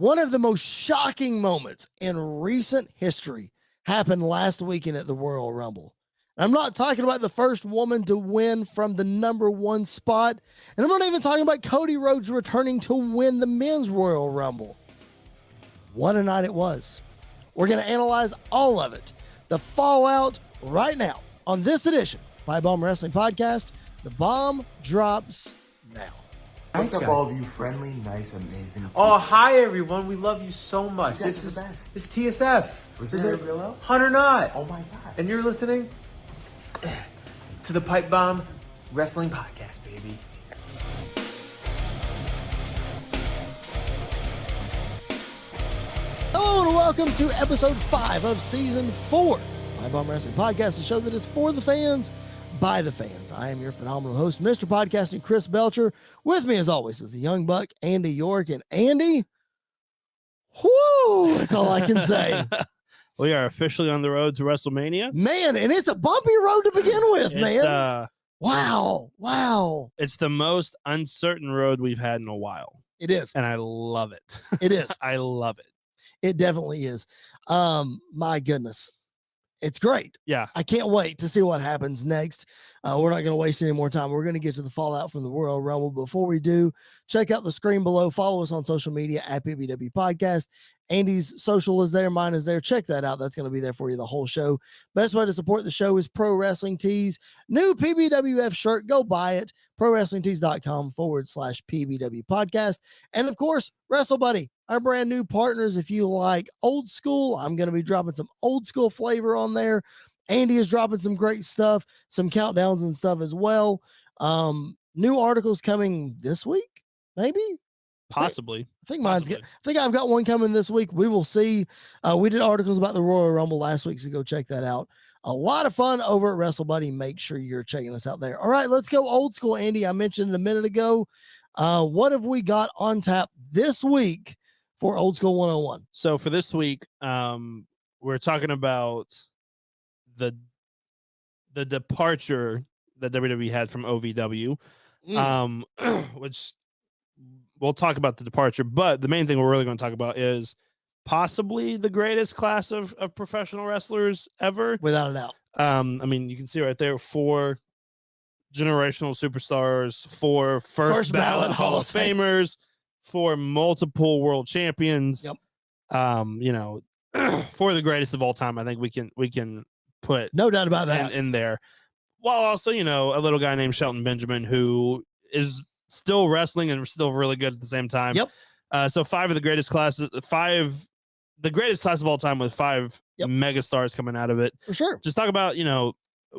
One of the most shocking moments in recent history happened last weekend at the Royal Rumble. I'm not talking about the first woman to win from the #1 spot. And I'm not even talking about Cody Rhodes returning to win the men's Royal Rumble. What a night it was. We're going to analyze all of it. The fallout right now on this edition of Bomb Wrestling Podcast. The bomb drops now. What's up, all of you friendly, nice, amazing people? Oh, hi, everyone. We love you so much. You guys are the best. This TSF. Was there a real out? 100 not. Oh, my God. And you're listening to the Pipe Bomb Wrestling Podcast, baby. Hello and welcome to episode 5 of season 4 of Pipe Bomb Wrestling Podcast, the show that is for the fans, by the fans. I am your phenomenal host, Mr. Podcasting Chris Belcher. With me, as always, is the young buck, Andy York. And Andy, whoo, that's all I can say. We are officially on the road to WrestleMania. Man, and it's a bumpy road to begin with, man. Wow. It's the most uncertain road we've had in a while. It is. And I love it. It is. I love it. It definitely is. My goodness. It's great. Yeah. I can't wait to see what happens next. We're not going to waste any more time. We're going to get to the fallout from the Royal Rumble. Before we do, check out the screen below. Follow us on social media at PBWP Podcast. Andy's social is there. Mine is there. Check that out. That's going to be there for you the whole show. Best way to support the show is Pro Wrestling Tees. New PBWF shirt. Go buy it. ProWrestlingTees.com/PBW Podcast. And of course, WrestleBuddy, our brand new partners. If you like old school, I'm going to be dropping some old school flavor on there. Andy is dropping some great stuff, some countdowns and stuff as well. New articles coming this week, maybe? Possibly. I think I've got one coming this week. We will see. We did articles about the Royal Rumble last week, so go check that out. A lot of fun over at WrestleBuddy. Make sure you're checking us out there. All right, let's go old school, Andy. I mentioned a minute ago. What have we got on tap this week for Old School 101? So for this week, we're talking about the departure that WWE had from OVW, which we'll talk about the departure, but the main thing we're really going to talk about is possibly the greatest class of professional wrestlers ever. Without a doubt. I mean, you can see right there 4 generational superstars, 4 first ballot Hall of Famers, 4 multiple world champions. Yep. 4 the greatest of all time. I think we can put no doubt about that in there. While also, a little guy named Shelton Benjamin who is still wrestling and still really good at the same time. Yep. So 5 of the greatest classes, the greatest class of all time with 5 mega stars coming out of it. For sure. Just talk about, we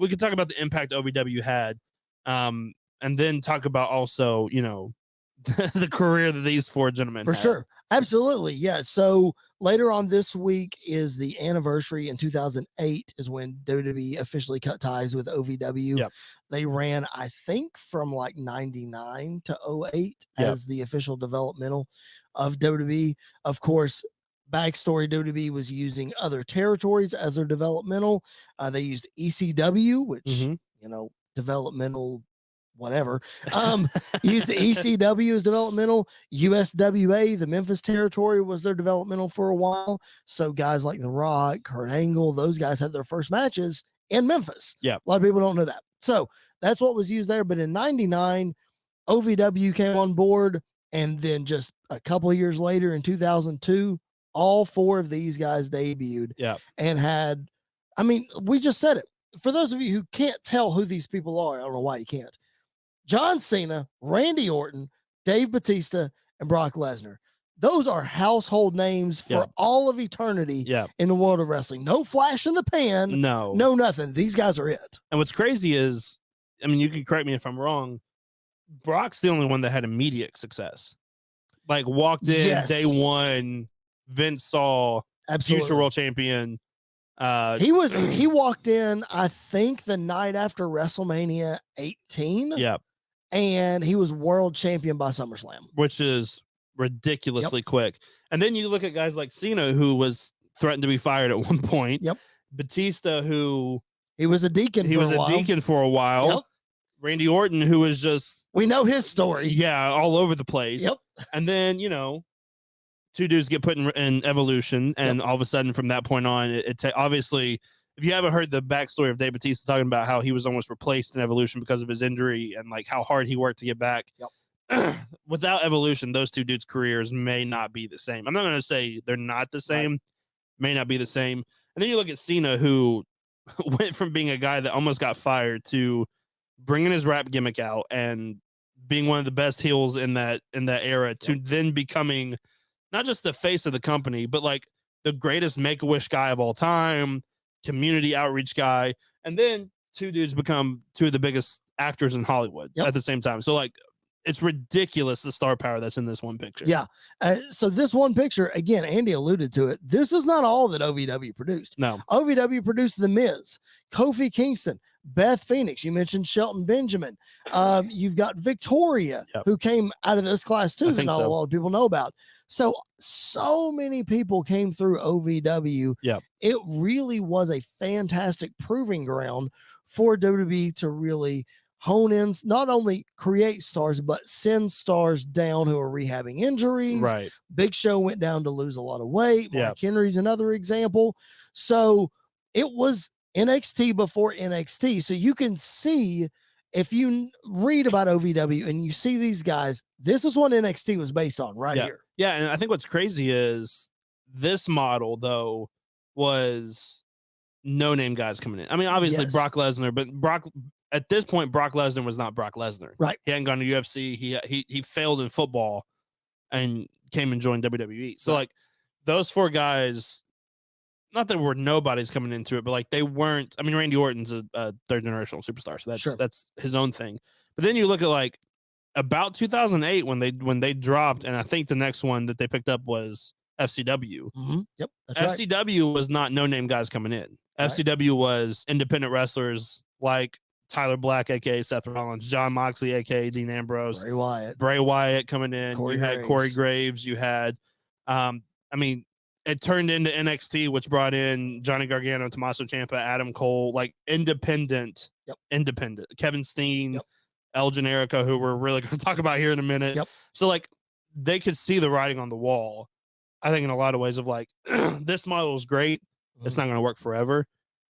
could talk about the impact OVW had, and then talk about also, the career that these 4 gentlemen for had. sure. Absolutely. Yeah. So later on this week is the anniversary. In 2008 is when WWE officially cut ties with OVW. Yep. They ran, I think, from like 99 to 08 as the official developmental of WWE. Of course, backstory, WWE was using other territories as their developmental. They used ECW, which, developmental whatever. Used the ECW as developmental. USWA, the Memphis territory, was their developmental for a while. So guys like The Rock, Kurt Angle, those guys had their first matches in Memphis. Yeah. A lot of people don't know that. So that's what was used there. But in 99, OVW came on board. And then just a couple of years later in 2002, all 4 of these guys debuted. Yeah. And had, we just said it. For those of you who can't tell who these people are, I don't know why you can't. John Cena, Randy Orton, Dave Bautista, and Brock Lesnar. Those are household names for all of eternity in the world of wrestling. No flash in the pan. No, nothing. These guys are it. And what's crazy is, you can correct me if I'm wrong, Brock's the only one that had immediate success. Like walked in day one, Vince saw future world champion. He walked in, I think, the night after WrestleMania 18. Yeah. And he was world champion by SummerSlam, which is ridiculously quick. And then you look at guys like Cena, who was threatened to be fired at one point. Yep. Batista, who he was a deacon. Deacon for a while. Yep. Randy Orton, who was just, we know his story. Yeah, all over the place. Yep. And then two dudes get put in Evolution, and all of a sudden from that point on, obviously, if you haven't heard the backstory of Dave Bautista talking about how he was almost replaced in Evolution because of his injury and like how hard he worked to get back. Without Evolution, those two dudes' careers may not be the same. I'm not going to say they're not the same, may not be the same. And then you look at Cena, who went from being a guy that almost got fired to bringing his rap gimmick out and being one of the best heels in that era to then becoming not just the face of the company, but like the greatest Make-A-Wish guy of all time, community outreach guy. And then two dudes become two of the biggest actors in Hollywood at the same time. So like, it's ridiculous the star power that's in this one picture. Yeah. So this one picture, again, Andy alluded to it. This is not all that OVW produced. No. OVW produced The Miz, Kofi Kingston, Beth Phoenix. You mentioned Shelton Benjamin. You've got Victoria, who came out of this class too, that not a lot of people know about. So many people came through OVW. Yeah. It really was a fantastic proving ground for WWE to really hone in, not only create stars, but send stars down who are rehabbing injuries. Right. Big Show went down to lose a lot of weight. Mark Henry's another example. So it was NXT before NXT. So you can see, if you read about OVW and you see these guys, this is what NXT was based on here. Yeah. And I think what's crazy is this model, though, was no-name guys coming in. I mean, obviously Brock Lesnar, but at this point, Brock Lesnar was not Brock Lesnar. Right. He hadn't gone to UFC. He failed in football and came and joined WWE. So like those four guys, not that were nobodies coming into it, but like they weren't. I mean, Randy Orton's a third generational superstar, so that's his own thing. But then you look at like about 2008 when they dropped, and I think the next one that they picked up was FCW. Yep, that's FCW was not no-name guys coming in. FCW was independent wrestlers like Tyler Black, aka Seth Rollins, Jon Moxley, aka Dean Ambrose, Bray Wyatt coming in. You had Corey Graves. You had, I mean, it turned into NXT, which brought in Johnny Gargano, Tommaso Ciampa, Adam Cole, like independent. Kevin Steen, El Generico, who we're really going to talk about here in a minute. So like they could see the writing on the wall. I think in a lot of ways of like this model is great. It's not going to work forever.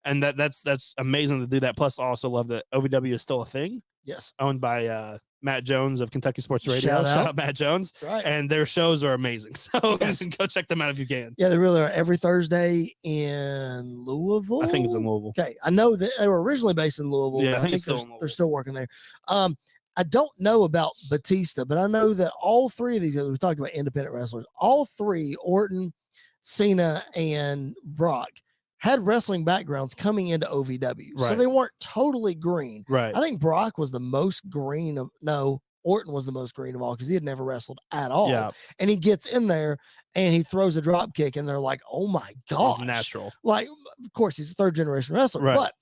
And that's amazing to do that. Plus, I also love that OVW is still a thing. Yes. Owned by Matt Jones of Kentucky Sports Radio. Shout out Matt Jones. Right. And their shows are amazing. So go check them out if you can. Yeah, they really are. Every Thursday in Louisville. I think it's in Louisville. Okay. I know that they were originally based in Louisville. Yeah, I think they're still working there. I don't know about Batista, but I know that all three of these, as we talked about independent wrestlers, all three, Orton, Cena, and Brock, had wrestling backgrounds coming into OVW. So they weren't totally green. Right. I think Brock was the most green of, Orton was the most green of all because he had never wrestled at all. Yeah. And he gets in there and he throws a drop kick and they're like, oh my gosh. Natural. Like, of course, he's a third generation wrestler, but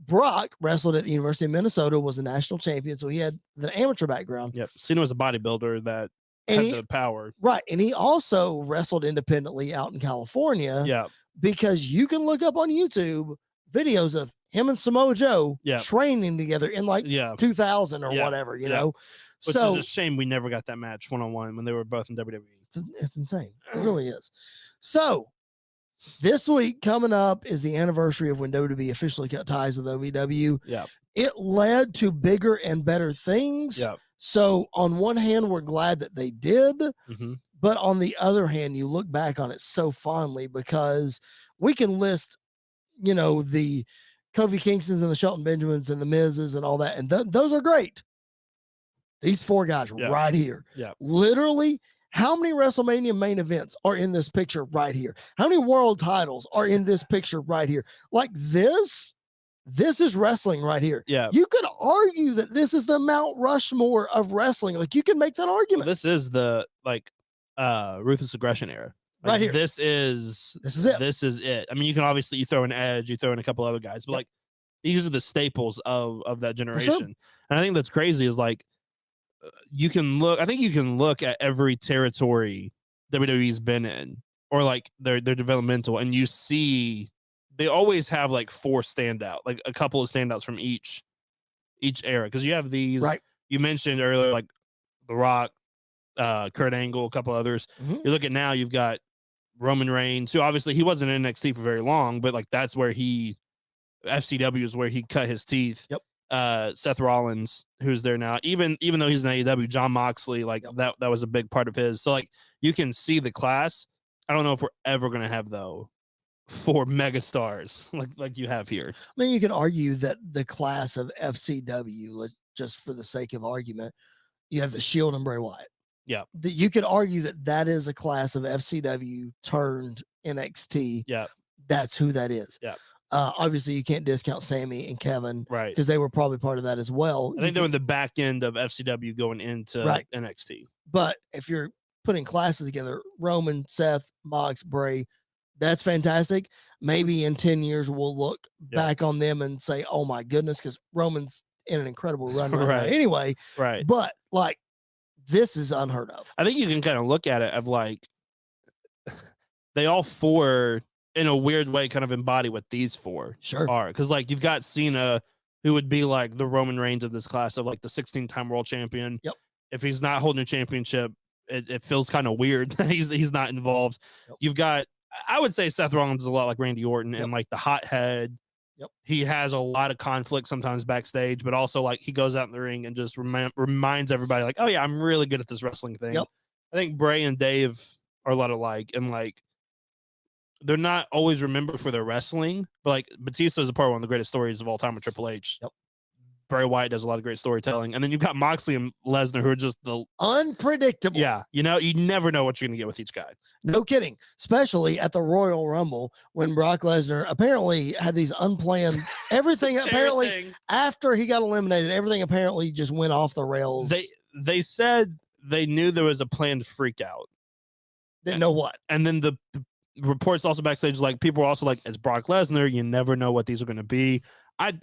Brock wrestled at the University of Minnesota, was a national champion. So he had the amateur background. Yep. Cena was a bodybuilder that had the power. Right. And he also wrestled independently out in California. Yeah. Because you can look up on YouTube videos of him and Samoa Joe training together in like 2000 or whatever, you know. Which is a shame we never got that match one-on-one when they were both in WWE. It's insane. It really is. So this week coming up is the anniversary of when WWE officially cut ties with OVW. Yeah. It led to bigger and better things. Yeah. So on one hand, we're glad that they did. Mm-hmm. But on the other hand, you look back on it so fondly because we can list, the Kofi Kingstons and the Shelton Benjamins and the Miz's and all that. And those are great. These four guys right here. Yeah. Literally, how many WrestleMania main events are in this picture right here? How many world titles are in this picture right here? Like this is wrestling right here. Yeah. You could argue that this is the Mount Rushmore of wrestling. Like you can make that argument. This is the ruthless aggression era. Right here. This is it. This is it. I mean, you can obviously you throw in Edge, you throw in a couple other guys, but like these are the staples of that generation. Sure. And I think that's crazy is like you can look at every territory WWE's been in or like their developmental, and you see they always have like four standout, like a couple of standouts from each era. Because you have these, right? You mentioned earlier, like The Rock, Kurt Angle, a couple others. Mhm. You look at now, you've got Roman Reigns, who obviously he wasn't in NXT for very long, but like that's where FCW is where he cut his teeth. Yep. Seth Rollins, who's there now, even though he's in AEW, Jon Moxley, like that was a big part of his. So like you can see the class. I don't know if we're ever gonna have though 4 megastars like you have here. I mean, you can argue that the class of FCW, just for the sake of argument, you have the Shield and Bray Wyatt. Yeah. You could argue that is a class of FCW turned NXT. Yeah. That's who that is. Yeah. Obviously, you can't discount Sami and Kevin, right? Because they were probably part of that as well. I think they're in the back end of FCW going into NXT. But if you're putting classes together, Roman, Seth, Mox, Bray, that's fantastic. Maybe in 10 years, we'll look back on them and say, oh my goodness, because Roman's in an incredible run right now anyway. Right. But like, this is unheard of. I think you can kind of look at it of like, they all 4 in a weird way kind of embody what these 4 are. Because like you've got Cena, who would be like the Roman Reigns of this class, of like the 16-time world champion. Yep. If he's not holding a championship, it feels kind of weird that he's not involved. Yep. You've got, I would say Seth Rollins is a lot like Randy Orton and like the hothead. Yep. He has a lot of conflict sometimes backstage, but also like he goes out in the ring and just reminds everybody like, oh yeah, I'm really good at this wrestling thing. Yep. I think Bray and Dave are a lot alike, and like they're not always remembered for their wrestling, but like Batista is a part of one of the greatest stories of all time with Triple H. Yep. Bray Wyatt does a lot of great storytelling, and then you've got Moxley and Lesnar, who are just the unpredictable. Yeah, you never know what you're gonna get with each guy. No kidding. Especially at the Royal Rumble when Brock Lesnar apparently had these unplanned everything. Apparently, after he got eliminated, everything apparently just went off the rails. They said they knew there was a planned freak out. Didn't know what. And then the reports also backstage, like people were also like, it's Brock Lesnar. You never know what these are going to be. I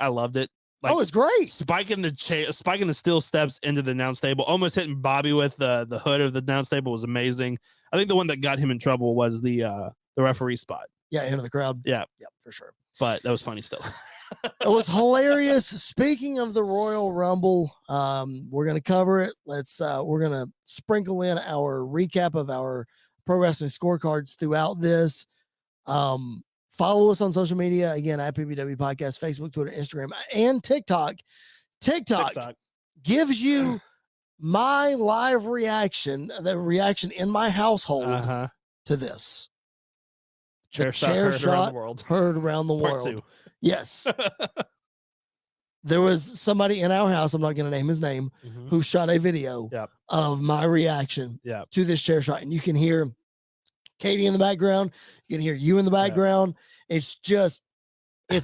loved it. Like, it's great. Spiking the steel steps into the announce table, almost hitting Bobby with the hood of the announce table was amazing. I think the one that got him in trouble was the referee spot. Yeah, into the crowd. Yeah, for sure. But that was funny still. It was hilarious. Speaking of the Royal Rumble, we're gonna cover it. We're gonna sprinkle in our recap of our pro wrestling scorecards throughout this. Follow us on social media again at PBW Podcast, Facebook, Twitter, Instagram, and TikTok. TikTok gives you my live reaction, the reaction in my household to this. Chair shot heard around the world. Part 2. Yes. There was somebody in our house, I'm not going to name his name, who shot a video of my reaction to this chair shot. And you can hear Katie in the background. You can hear you in the background. It's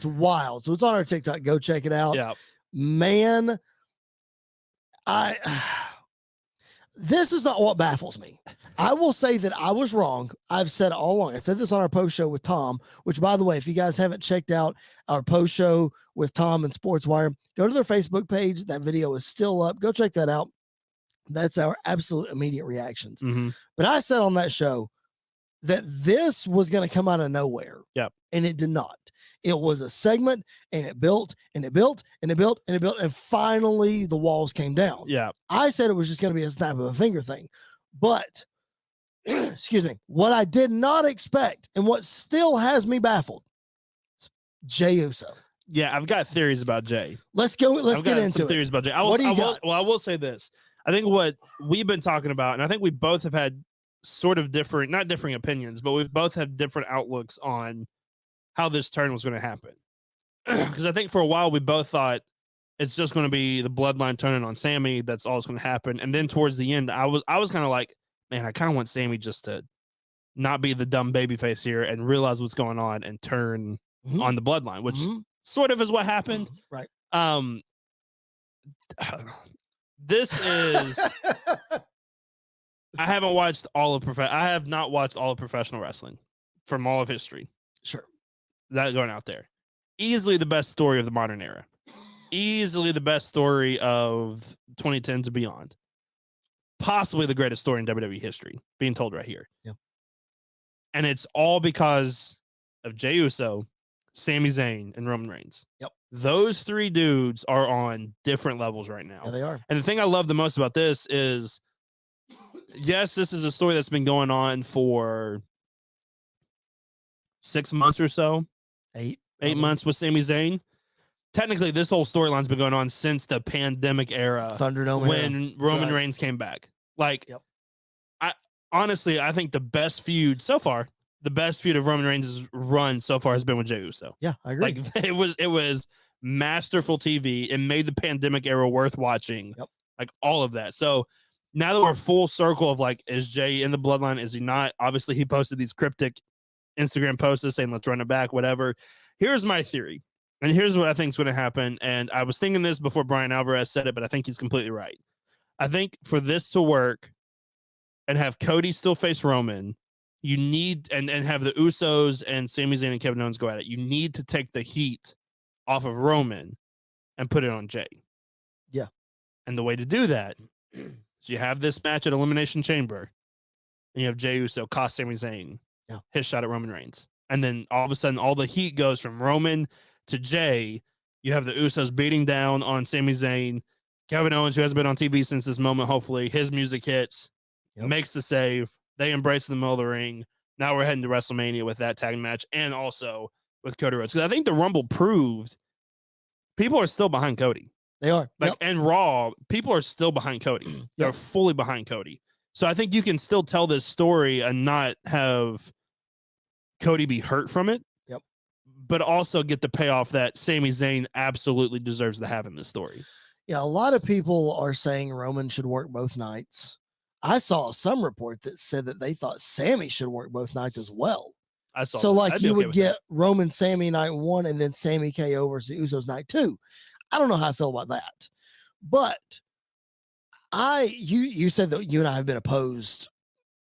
wild. So it's on our TikTok. Go check it out. Yeah. Man, this is not what baffles me. I will say that I was wrong. I've said all along. I said this on our post show with Tom, which, by the way, if you guys haven't checked out our post show with Tom and SportsWire, go to their Facebook page. That video is still up. Go check that out. That's our absolute immediate reactions. But I said on that show that this was going to come out of nowhere. Yep. And it did not. It was a segment, and it built and it built and it built and it built, and finally the walls came down. Yeah. I said it was just going to be a snap of a finger thing. But excuse me, what I did not expect, and what still has me baffled, Jey Uso. Yeah, I've got theories about Jey. Let's get into theories about Jey. I will say this. I think what we've been talking about, and I think we both have had sort of not differing opinions, but we both have different outlooks on how this turn was going to happen. Because I think for a while we both thought it's just going to be the bloodline turning on Sami. That's all that's going to happen. And then towards the end, I was kind of like, man, I kind of want Sami just to not be the dumb babyface here and realize what's going on and turn on the bloodline, which sort of is what happened. Right. This is. I have not watched all of professional wrestling from all of history. Sure. That going out there. Easily the best story of the modern era. Easily the best story of 2010s and beyond. Possibly the greatest story in WWE history being told right here. Yep. And it's all because of Jey Uso, Sami Zayn, and Roman Reigns. Yep. Those 3 dudes are on different levels right now. Yeah, they are. And the thing I love the most about this is yes, this is a story that's been going on for 6 months or so. 8 months with Sami Zayn. Technically, this whole storyline's been going on since the pandemic era, Thunderdome when era. Roman Right. Reigns came back. Like, Yep. I think the best feud so far, the best feud of Roman Reigns' run so far has been with Jey Uso. Yeah, I agree. Like, it was masterful TV. It made the pandemic era worth watching. Yep. Like, all of that. So now that we're full circle of like, is Jey in the bloodline? Is he not? Obviously, he posted these cryptic Instagram posts saying, let's run it back, whatever. Here's my theory. And here's what I think is going to happen. And I was thinking this before Brian Alvarez said it, but I think he's completely right. I think for this to work and have Cody still face Roman, you need, and have the Usos and Sami Zayn and Kevin Owens go at it. You need to take the heat off of Roman and put it on Jey. Yeah. And the way to do that is you have this match at Elimination Chamber, and you have Jey Uso cost Sami Zayn his shot at Roman Reigns. And then all of a sudden, all the heat goes from Roman to Jey. You have the Usos beating down on Sami Zayn. Kevin Owens, who hasn't been on TV since this moment, hopefully, his music hits, makes the save. They embrace the middle of the ring. Now we're heading to WrestleMania with that tag match and also with Cody Rhodes. Because I think the Rumble proved people are still behind Cody. They are. Like, and Raw, people are still behind Cody. They're fully behind Cody. So I think you can still tell this story and not have Cody be hurt from it. Yep. But also get the payoff that Sami Zayn absolutely deserves to have in this story. Yeah, a lot of people are saying Roman should work both nights. I saw some report that said that they thought Sammy should work both nights as well. I saw. So that. like I'd be you okay would with get that. Roman Sammy night 1 and then Sammy KO versus Usos night 2. I don't know how I feel about that. But you said that you and I have been opposed,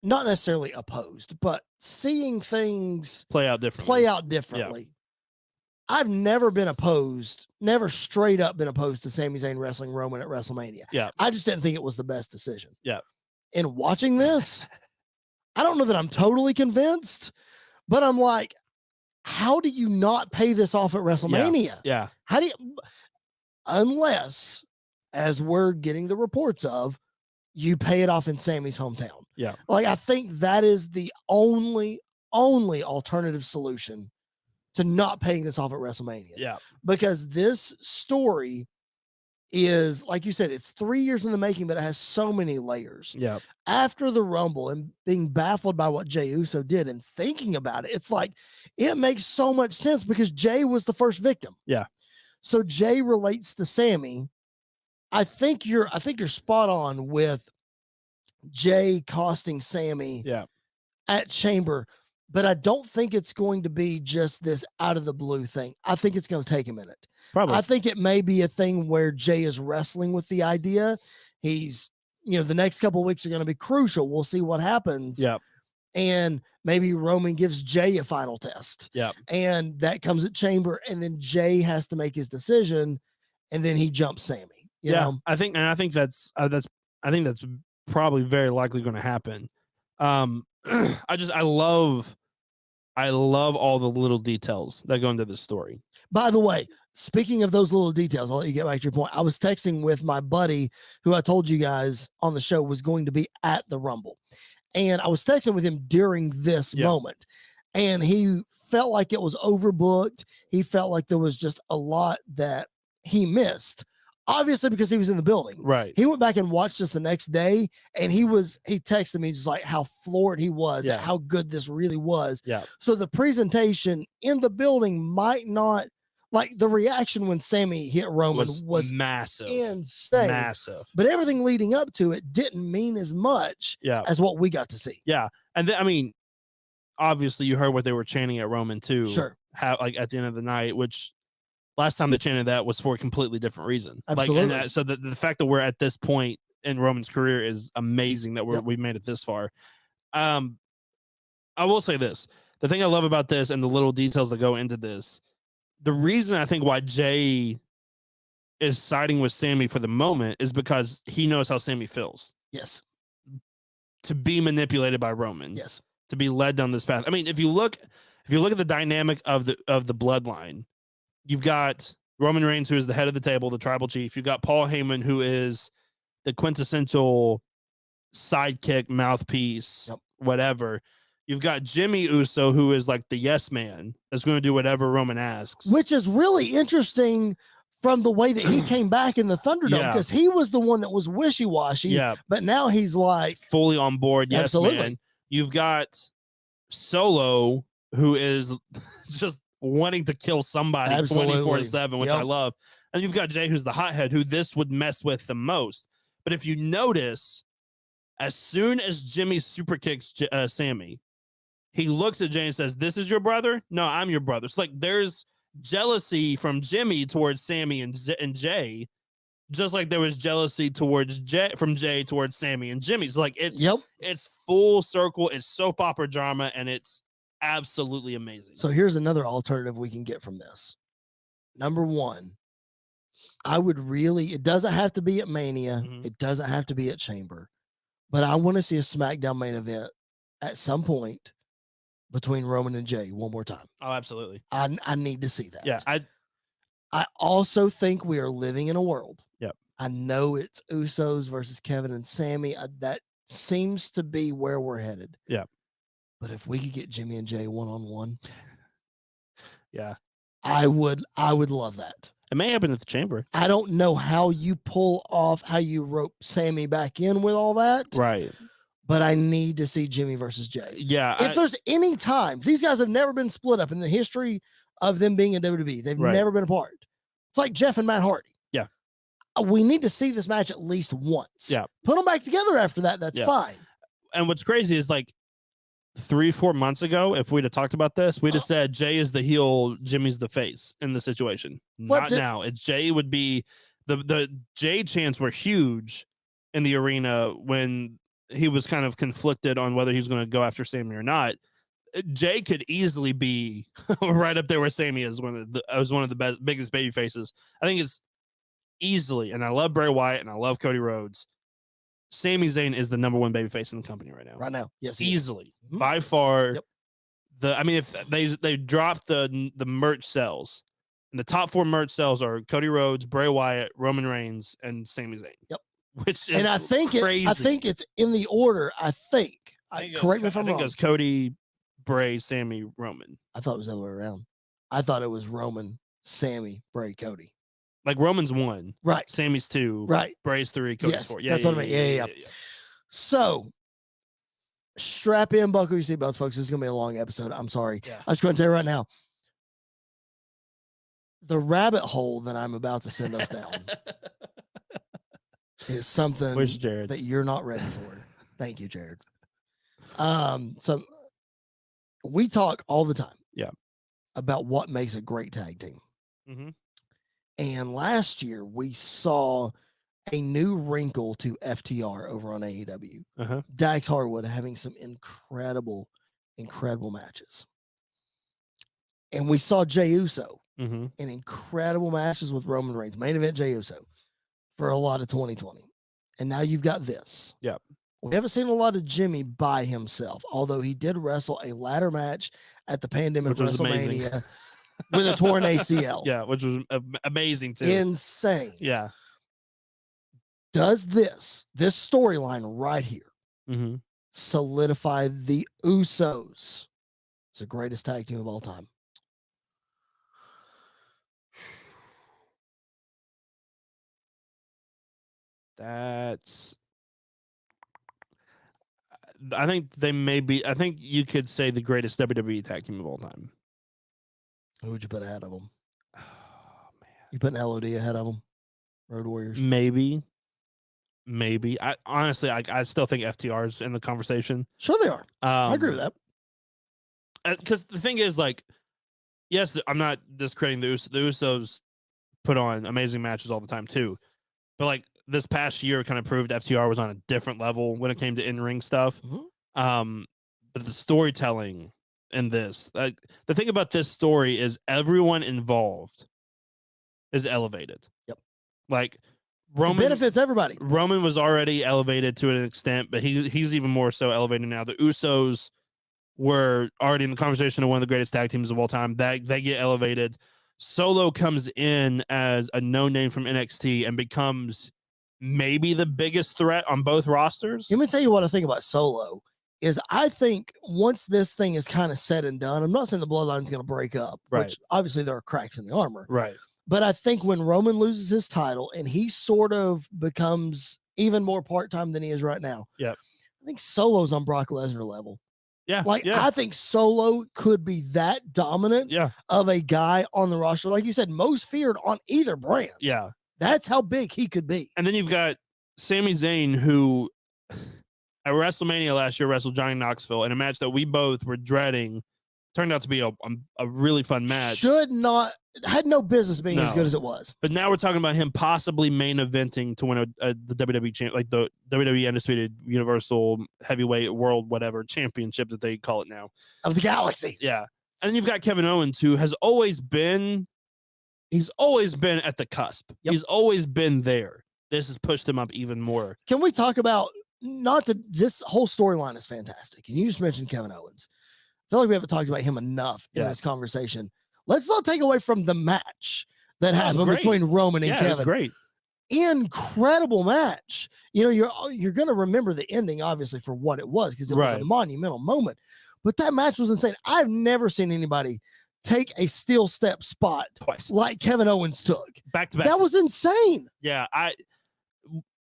not necessarily opposed, but seeing things play out differently. Yeah. I've never been opposed, never straight up been opposed to Sami Zayn wrestling Roman at WrestleMania. Yeah. I just didn't think it was the best decision. Yeah. In watching this, I don't know that I'm totally convinced, but I'm like, how do you not pay this off at WrestleMania? Yeah. How do you, unless, as we're getting the reports of, you pay it off in Sammy's hometown. Yeah. Like, I think that is the only alternative solution to not paying this off at WrestleMania. Yeah. Because this story is, like you said, it's 3 years in the making, but it has so many layers. Yeah. After the Rumble and being baffled by what Jey Uso did and thinking about it, it's like, it makes so much sense because Jey was the first victim. Yeah. So Jey relates to Sammy. I think you're spot on with Jey costing Sammy at Chamber, but I don't think it's going to be just this out of the blue thing. I think it's going to take a minute. Probably. I think it may be a thing where Jey is wrestling with the idea. He's, the next couple of weeks are going to be crucial. We'll see what happens. Yeah. And maybe Roman gives Jey a final test. Yeah. And that comes at Chamber, and then Jey has to make his decision, and then he jumps Sammy. You know? I think that's probably very likely going to happen. I love all the little details that go into this story. By the way, speaking of those little details, I'll let you get back to your point. I was texting with my buddy who I told you guys on the show was going to be at the Rumble. And I was texting with him during this moment. And he felt like it was overbooked. He felt like there was just a lot that he missed. Obviously, because he was in the building. Right. He went back and watched this the next day, and he texted me just like how floored he was at how good this really was. Yeah. So the presentation in the building might not, like, the reaction when Sammy hit Roman was massive. Insane. Massive. But everything leading up to it didn't mean as much as what we got to see. Yeah. And then, I mean, obviously you heard what they were chanting at Roman too. Sure. How, like, at the end of the night, which last time they chanted that was for a completely different reason. Absolutely. Like, and so the fact that we're at this point in Roman's career is amazing that we've made it this far. I will say this. The thing I love about this and the little details that go into this, the reason I think why Jey is siding with Sammy for the moment is because he knows how Sammy feels. Yes. To be manipulated by Roman. Yes. To be led down this path. I mean, if you look at the dynamic of the bloodline, you've got Roman Reigns, who is the head of the table, the tribal chief. You've got Paul Heyman, who is the quintessential sidekick, mouthpiece, Yep. whatever. You've got Jimmy Uso, who is like the yes man, that's going to do whatever Roman asks. Which is really interesting from the way that he came back in the Thunderdome, Yeah. because he was the one that was wishy-washy, Yeah, but now he's like, fully on board. Yes, Absolutely. man. You've got Solo, who is just wanting to kill somebody Absolutely. 24/7, which Yep. I love. And you've got Jay, who's the hothead, who this would mess with the most. But if you notice, as soon as Jimmy super kicks Sammy, he looks at Jay and says, "This is your brother? No, I'm your brother." It's like there's jealousy from Jimmy towards Sammy and Jay, just like there was jealousy towards Jay towards Sammy and Jimmy. So like it's full circle, it's soap opera drama, and it's absolutely amazing. So here's another alternative we can get from this. Number one, I would really, it doesn't have to be at Mania. Mhm. It doesn't have to be at Chamber, but I want to see a SmackDown main event at some point between Roman and Jay one more time. Oh, absolutely. I need to see that. Yeah. I also think we are living in a world. Yep. I know it's Usos versus Kevin and Sammy. That seems to be where we're headed. Yeah. But if we could get Jimmy and Jay one-on-one, Yeah. I would love that. It may happen at the Chamber. I don't know how you rope Sammy back in with all that. Right. But I need to see Jimmy versus Jay. Yeah. If there's any time, these guys have never been split up in the history of them being in WWE. They've Right. never been apart. It's like Jeff and Matt Hardy. Yeah. We need to see this match at least once. Yeah. Put them back together after that. That's Yeah. fine. And what's crazy is like 3-4 months ago, if we'd have talked about this, we'd have said Jay is the heel, Jimmy's the face in the situation. Not now. It's Jay would be the Jay chants were huge in the arena when he was kind of conflicted on whether he was going to go after Sammy or not. Jay could easily be right up there with Sammy as one of the biggest baby faces. I think it's easily, and I love Bray Wyatt and I love Cody Rhodes. Sami Zayn is the number one baby face in the company right now. Right now. Yes. Easily. By far. Yep. If they dropped the merch sales, and the top 4 merch sales are Cody Rhodes, Bray Wyatt, Roman Reigns, and Sami Zayn. Yep. Which is and I think crazy. I think it's in the order. Correct me if I'm wrong. I think it was Cody, Bray, Sammy, Roman. I thought it was the other way around. I thought it was Roman, Sammy, Bray, Cody. Like Roman's 1, right? Sammy's 2, right? Bray's 3, Cody's yes, 4. Yeah, that's what I mean. Yeah. So strap in, buckle your seatbelts, folks. This is gonna be a long episode. I'm sorry. Yeah. I'm just gonna tell you right now. The rabbit hole that I'm about to send us down is something Where's Jared? that you're not ready for. Thank you, Jared. So we talk all the time. Yeah. About what makes a great tag team. Mm-hmm. And last year we saw a new wrinkle to FTR over on AEW. Uh-huh. Dax Harwood having some incredible matches. And we saw Jey Uso in incredible matches with Roman Reigns, main event Jey Uso for a lot of 2020. And now you've got this. Yep. We haven't seen a lot of Jimmy by himself, although he did wrestle a ladder match at the Pandemic WrestleMania with a torn ACL. Yeah, which was amazing too. Insane. Yeah. Does this storyline right here solidify the Usos as the greatest tag team of all time? I think they may be. I think you could say the greatest WWE tag team of all time. Who would you put ahead of them? Oh man, you putting LOD ahead of them? Road Warriors? Maybe. I honestly, I still think FTR is in the conversation. Sure, they are. I agree with that. Because the thing is, like, yes, I'm not discrediting the Usos. The Usos put on amazing matches all the time too, but like this past year kind of proved FTR was on a different level when it came to in-ring stuff. But the storytelling in this, the thing about this story is everyone involved is elevated. Yep. Like Roman it benefits everybody. Roman was already elevated to an extent, but he's even more so elevated now. The Usos were already in the conversation of one of the greatest tag teams of all time. They get elevated. Solo comes in as a no name from NXT and becomes maybe the biggest threat on both rosters. Let me tell you what I think about Solo. Is I think once this thing is kind of said and done, I'm not saying the bloodline's going to break up, Right. which obviously there are cracks in the armor. Right. But I think when Roman loses his title and he sort of becomes even more part-time than he is right now. Yep. I think Solo's on Brock Lesnar level. Yeah. Like, yeah. I think Solo could be that dominant Yeah. of a guy on the roster. Like you said, most feared on either brand. Yeah. That's how big he could be. And then you've got Sami Zayn, who at WrestleMania last year wrestled Johnny Knoxville in a match that we both were dreading. Turned out to be a really fun match. Had no business being as good as it was. But now we're talking about him possibly main eventing to win the WWE champ, like the WWE Undisputed Universal Heavyweight World whatever championship that they call it now. Of the galaxy. Yeah. And then you've got Kevin Owens, who has always been at the cusp. Yep. He's always been there. This has pushed him up even more. Can we talk about this whole storyline is fantastic. And you just mentioned Kevin Owens. I feel like we haven't talked about him enough in this conversation. Let's not take away from the match that happened between Roman and Kevin. It was great. Incredible match. You know, you're going to remember the ending, obviously, for what it was, because it was a monumental moment. But that match was insane. I've never seen anybody take a steel step spot twice like Kevin Owens took. Back to back. That was insane. Yeah.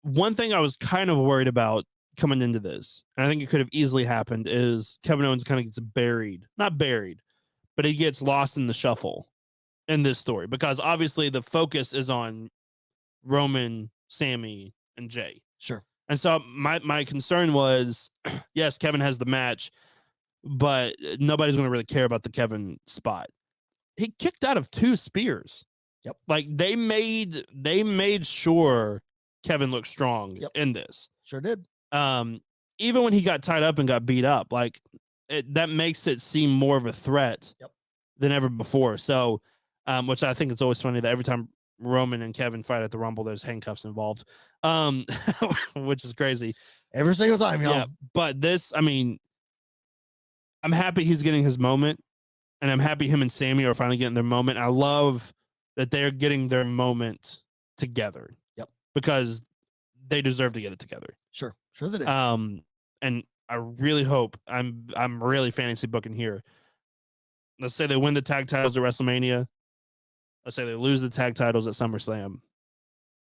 One thing I was kind of worried about coming into this, and I think it could have easily happened, is Kevin Owens kind of gets not buried, but he gets lost in the shuffle in this story, because obviously the focus is on Roman, Sami, and Jay. Sure. And so my concern was, yes, Kevin has the match, but nobody's going to really care about the Kevin spot. He kicked out of 2 spears. Yep. Like they made sure Kevin looked strong in this. Sure did. Even when he got tied up and got beat up, like that makes it seem more of a threat than ever before. So, which I think it's always funny that every time Roman and Kevin fight at the Rumble, there's handcuffs involved, which is crazy. Every single time, y'all. Yeah, but this, I mean, I'm happy he's getting his moment, and I'm happy him and Sami are finally getting their moment. I love that they're getting their moment together. Yep. Because they deserve to get it together. Sure they do. And I really hope I'm really fantasy booking here. Let's say they win the tag titles at WrestleMania. Let's say they lose the tag titles at SummerSlam.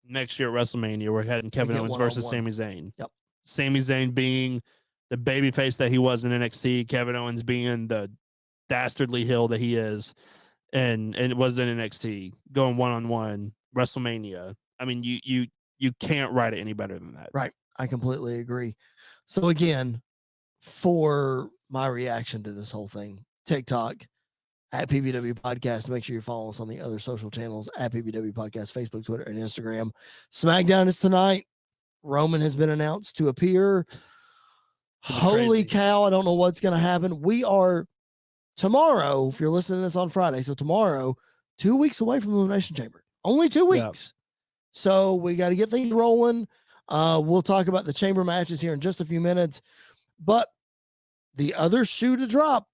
Next year at WrestleMania, we're heading Kevin Owens versus Sami Zayn. Yep. Sami Zayn being the babyface that he was in NXT, Kevin Owens being the dastardly heel that he is, and it was in NXT, going one-on-one, WrestleMania. I mean, you can't write it any better than that. Right. I completely agree. So again, for my reaction to this whole thing, TikTok at PBW Podcast. Make sure you follow us on the other social channels at PBW Podcast, Facebook, Twitter, and Instagram. SmackDown is tonight. Roman has been announced to appear. Holy cow. I don't know what's going to happen. We are tomorrow, if you're listening to this on Friday, so tomorrow, 2 weeks away from the Elimination Chamber. Only 2 weeks. So we got to get things rolling. We'll talk about the chamber matches here in just a few minutes. But the other shoe to drop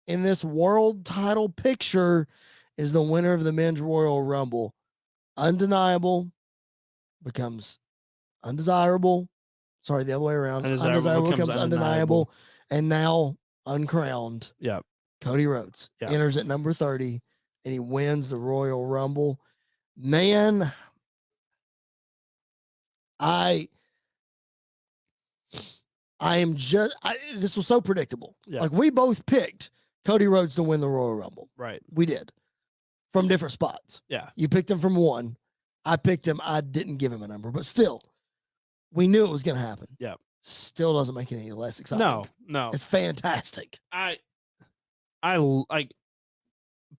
in this world title picture is the winner of the Men's Royal Rumble. Undeniable becomes undesirable. Sorry, the other way around. Undesirable becomes undeniable. And now uncrowned. Yeah. Cody Rhodes enters at number 30 and he wins the Royal Rumble. Man, I am just, this was so predictable. Yeah. Like we both picked Cody Rhodes to win the Royal Rumble. Right. We did. From different spots. Yeah. You picked him from one. I picked him. I didn't give him a number, but still, we knew it was going to happen. Yeah. Still doesn't make it any less exciting. No. It's fantastic. I like,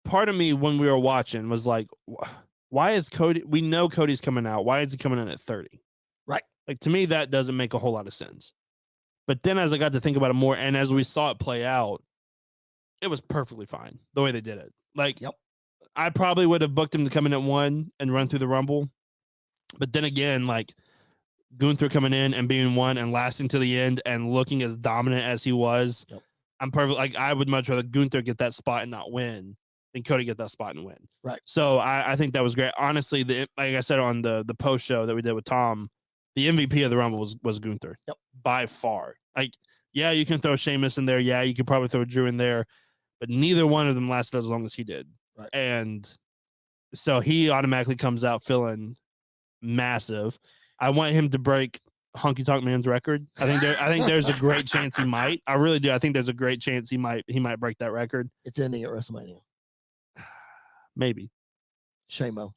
part of me when we were watching was like, why is Cody, we know Cody's coming out. Why is he coming in at 30? Right. Like, to me, that doesn't make a whole lot of sense. But then as I got to think about it more, and as we saw it play out, it was perfectly fine the way they did it. Like, I probably would have booked him to come in at 1 and run through the Rumble. But then again, like, Gunther coming in and being 1 and lasting to the end and looking as dominant as he was, I'm perfect. Like, I would much rather Gunther get that spot and not win than Cody get that spot and win. Right. So I think that was great. Honestly, like I said on the post show that we did with Tom, the MVP of the Rumble was Gunther. Yep. By far. Like, yeah, you can throw Sheamus in there. Yeah, you could probably throw Drew in there, but neither one of them lasted as long as he did. Right. And so he automatically comes out feeling massive. I want him to break Honky Tonk Man's record. I think there's a great chance he might. I really do. I think there's a great chance he might break that record. It's ending at WrestleMania. Maybe. Shame-o.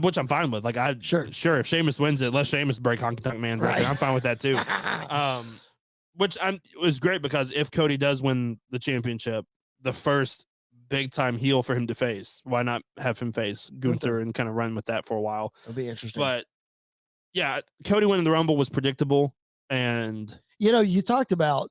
Which I'm fine with. Like, sure if Sheamus wins it, let Sheamus break Honky Tonk Man's record. I'm fine with that too. Which it was great because if Cody does win the championship, the first big time heel for him to face, why not have him face Gunther and kind of run with that for a while? It'll be interesting. But yeah, Cody winning the Rumble was predictable. And you talked about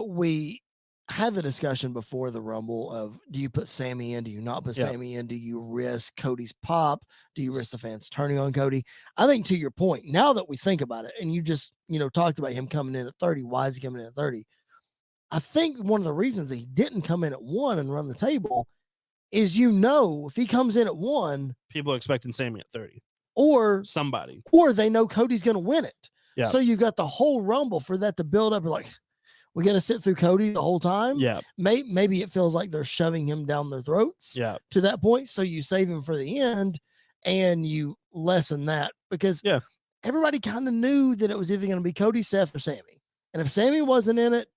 we had the discussion before the Rumble of, do you put Sami in? Do you not put Sami in? Do you risk Cody's pop? Do you risk the fans turning on Cody? I think, to your point, now that we think about it, and you just, talked about him coming in at 30. Why is he coming in at 30? I think one of the reasons that he didn't come in at 1 and run the table is, if he comes in at 1, people are expecting Sami at 30 or somebody, or they know Cody's going to win it. Yeah. So you've got the whole Rumble for that to build up. You're like, we got to sit through Cody the whole time. Yeah. Maybe it feels like they're shoving him down their throats. Yeah. To that point. So you save him for the end and you lessen that, because everybody kind of knew that it was either going to be Cody, Seth, or Sami. And if Sami wasn't in it,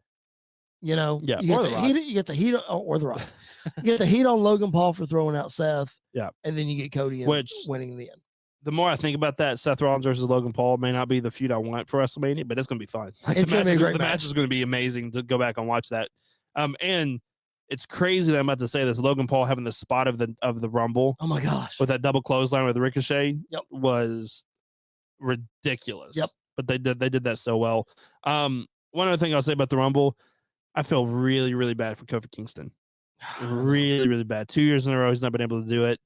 you get the heat or the Rock. You get the heat on Logan Paul for throwing out Seth. Yeah. And then you get Cody winning the end. The more I think about that, Seth Rollins versus Logan Paul may not be the feud I want for WrestleMania, but it's going to be fun. Like, it's going to be a great match. The match is going to be amazing to go back and watch that. And it's crazy that I'm about to say this. Logan Paul having the spot of the Rumble. Oh my gosh. With that double clothesline with Ricochet was ridiculous. Yep. But they did that so well. One other thing I'll say about the Rumble, I feel really, really bad for Kofi Kingston. Really, really bad. 2 years in a row, he's not been able to do it.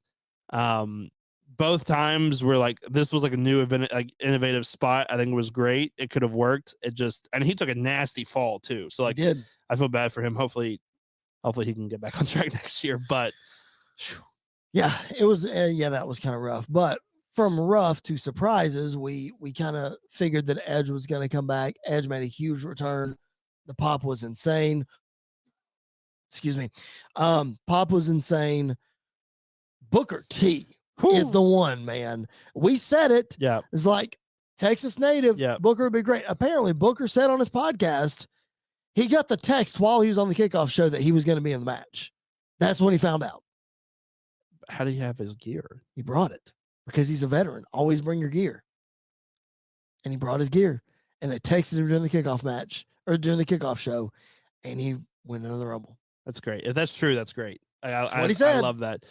Both times were like, this was like a new event, like innovative spot. I think it was great. It could have worked. And he took a nasty fall too. So like, I feel bad for him. Hopefully he can get back on track next year. But it was, that was kind of rough. But from rough to surprises, we kind of figured that Edge was going to come back. Edge made a huge return. The pop was insane. Excuse me. Pop was insane. Booker T is the one, man. We said it. Yeah. It's like Texas native. Yeah. Booker would be great. Apparently, Booker said on his podcast, he got the text while he was on the kickoff show that he was going to be in the match. That's when he found out. How do you have his gear? He brought it because he's a veteran. Always bring your gear. And he brought his gear. And they texted him during the kickoff match or during the kickoff show. And he went into the Rumble. That's great. If that's true, that's great. That's what he said. I love that.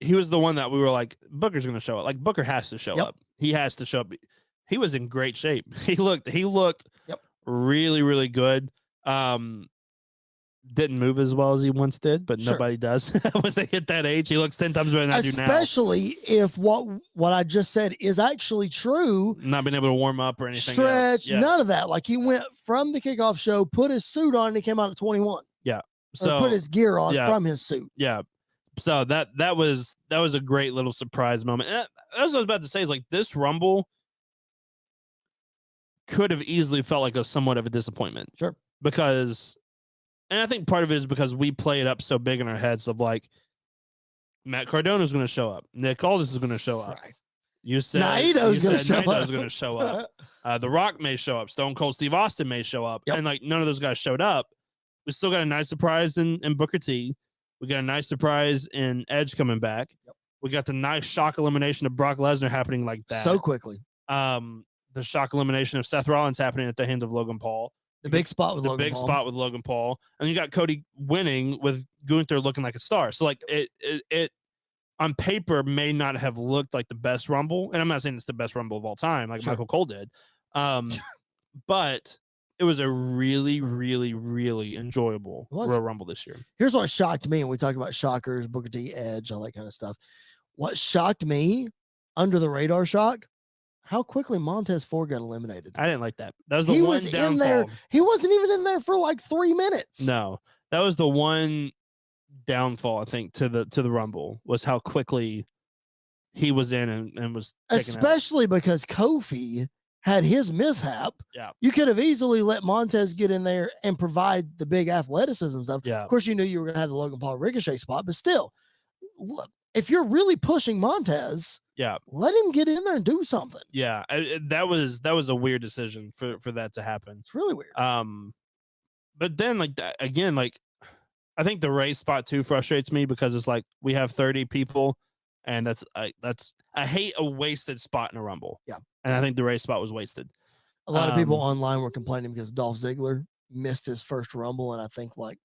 He was the one that we were like, Booker's going to show up. Like, Booker has to show up. He has to show up. He was in great shape. He looked really, really good. Didn't move as well as he once did, but nobody does when they hit that age. He looks 10 times better than I do now. Especially if what I just said is actually true. Not being able to warm up or anything. Stretch, none of that. Like, he went from the kickoff show, put his suit on, and he came out at 21. Yeah. So put his gear on from his suit. Yeah. So that was a great little surprise moment. And that's what I was about to say, is like, this Rumble could have easily felt like somewhat of a disappointment. Sure. And I think part of it is because we play it up so big in our heads of like, Matt Cardona is going to show up. Nick Aldis is going to show up. Right. You said Naito's going to show up. The Rock may show up. Stone Cold Steve Austin may show up. Yep. And like, none of those guys showed up. We still got a nice surprise in Booker T. We got a nice surprise in Edge coming back. Yep. We got the nice shock elimination of Brock Lesnar happening like that. So quickly. The shock elimination of Seth Rollins happening at the hand of Logan Paul. The big spot with Logan Paul. And you got Cody winning with Gunther looking like a star. So like it on paper may not have looked like the best Rumble. And I'm not saying it's the best Rumble of all time, like Michael Cole did. But it was a really, really, really enjoyable Royal Rumble this year. Here's what shocked me, and we talk about shockers, Booker T, Edge, all that kind of stuff. What shocked me, under the radar shock, how quickly Montez Ford got eliminated. I didn't like that. That was the one downfall. In there. He wasn't even in there for like 3 minutes. No, that was the one downfall, I think, to the Rumble, was how quickly he was in and was taken out. Especially because Kofi had his mishap. Yeah. You could have easily let Montez get in there and provide the big athleticism stuff. Yeah. Of course, you knew you were going to have the Logan Paul Ricochet spot, but still, look, if you're really pushing Montez, Yeah. let him get in there and do something. Yeah. That was a weird decision for that to happen. It's really weird. But then like that again, like I think the Ray spot too frustrates me because it's like we have 30 people, and I hate a wasted spot in a Rumble. Yeah. And I think the Ray spot was wasted. A lot of people online were complaining because Dolph Ziggler missed his first Rumble, and I think like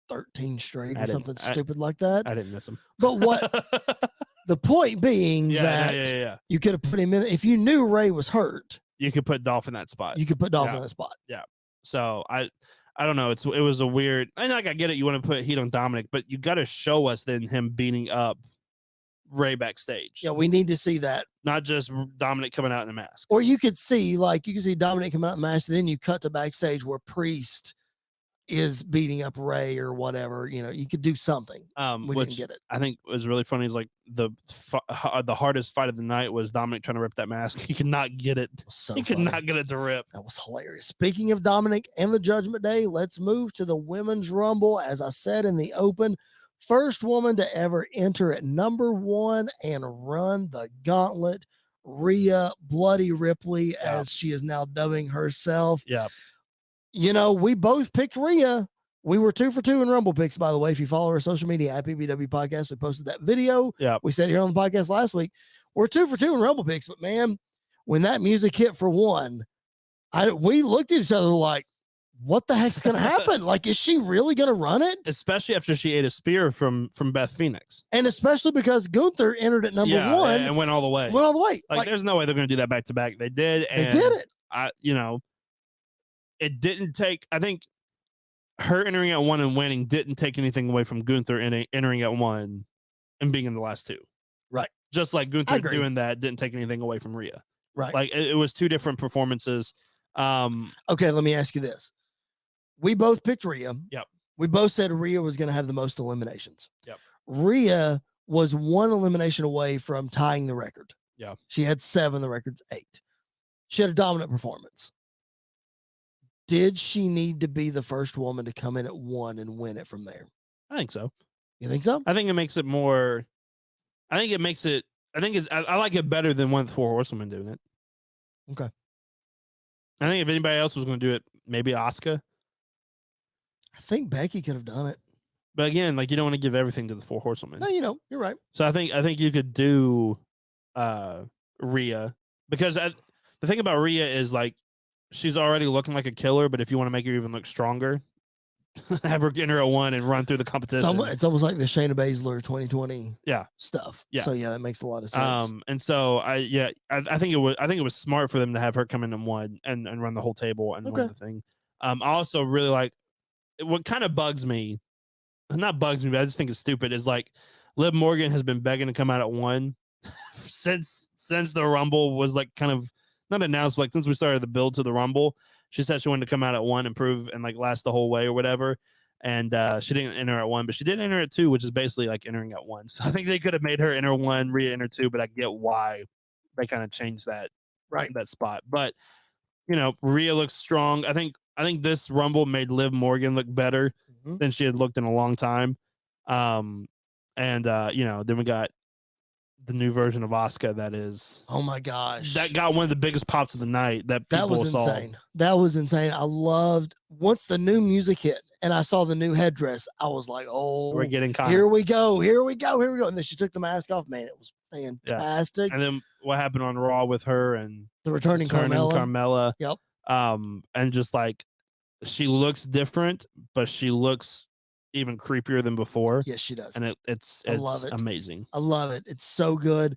13 straight or something stupid like that. I didn't miss him. But what the point being that you could have put him in if you knew Ray was hurt. You could put Dolph in that spot. You could put Dolph in that spot. Yeah. So I don't know. It was a weird. I like I get it. You want to put heat on Dominic, but you got to show us then him beating up Ray backstage. Yeah, we need to see that. Not just Dominic coming out in a mask. Or you could see Dominic come out in a mask, and then you cut to backstage where Priest is beating up Ray or whatever. You know, you could do something. We didn't get it. I think was really funny is like the hardest fight of the night was Dominic trying to rip that mask. He could not get it. He could not get it to rip. That was hilarious. Speaking of Dominic and the Judgment Day, let's move to the Women's Rumble. As I said in the open, first woman to ever enter at number 1 and run the gauntlet, Rhea Bloody Ripley, as she is now dubbing herself. Yeah. You know, we both picked Rhea. We were 2 for 2 in Rumble picks, by the way. If you follow our social media at PBW Podcast, we posted that video. Yeah. We said here on the podcast last week, we're 2 for 2 in Rumble picks, but man, when that music hit for one, we looked at each other like, what the heck's going to happen? Like, is she really going to run it? Especially after she ate a spear from Beth Phoenix. And especially because Gunther entered at number 1 and went all the way. Like, there's no way they're going to do that back to back. They did. And they did it. It didn't take, I think her entering at 1 and winning didn't take anything away from Gunther entering at 1 and being in the last 2. Right. Just like Gunther doing that didn't take anything away from Rhea. Right. Like it was 2 different performances. Okay, let me ask you this. We both picked Rhea. Yep. We both said Rhea was going to have the most eliminations. Yep. Rhea was 1 elimination away from tying the record. Yeah. She had 7, the record's 8. She had a dominant performance. Did she need to be the first woman to come in at 1 and win it from there? I think so. You think so? I think it makes it more. I think I like it better than one of the 4 Horsewomen doing it. Okay. I think if anybody else was going to do it, maybe Asuka. I think Becky could have done it. But again, like you don't want to give everything to the 4 Horsewomen. No, you're right. So I think you could do Rhea because the thing about Rhea is like she's already looking like a killer, but if you want to make her even look stronger, have her enter at 1 and run through the competition. It's almost like the Shayna Baszler 2020 stuff. Yeah. So yeah, that makes a lot of sense. And so I think it was smart for them to have her come in and 1 and run the whole table and win the thing. I also really like what kind of bugs me, not bugs me, but I just think it's stupid, is like Liv Morgan has been begging to come out at 1 since the Rumble was like kind of not announced, like since we started the build to the Rumble. She said she wanted to come out at 1 and prove and like last the whole way or whatever. And she didn't enter at 1, but she did enter at 2, which is basically like entering at 1. So I think they could have made her enter 1, Rhea enter 2, but I get why they kind of changed that that spot. But Rhea looks strong. I think this Rumble made Liv Morgan look better than she had looked in a long time. Then we got the new version of Asuka that is, oh my gosh, that got one of the biggest pops of the night that was saw. Insane. That was insane. I loved once the new music hit and I saw the new headdress, I was like, oh, we're getting caught. Here we go. And then she took the mask off. Man, it was fantastic. Yeah. And then what happened on Raw with her and the returning Carmella. Yep. And just like she looks different, but she looks even creepier than before. Yes, she does. And it's love it. Amazing. I love it. It's so good.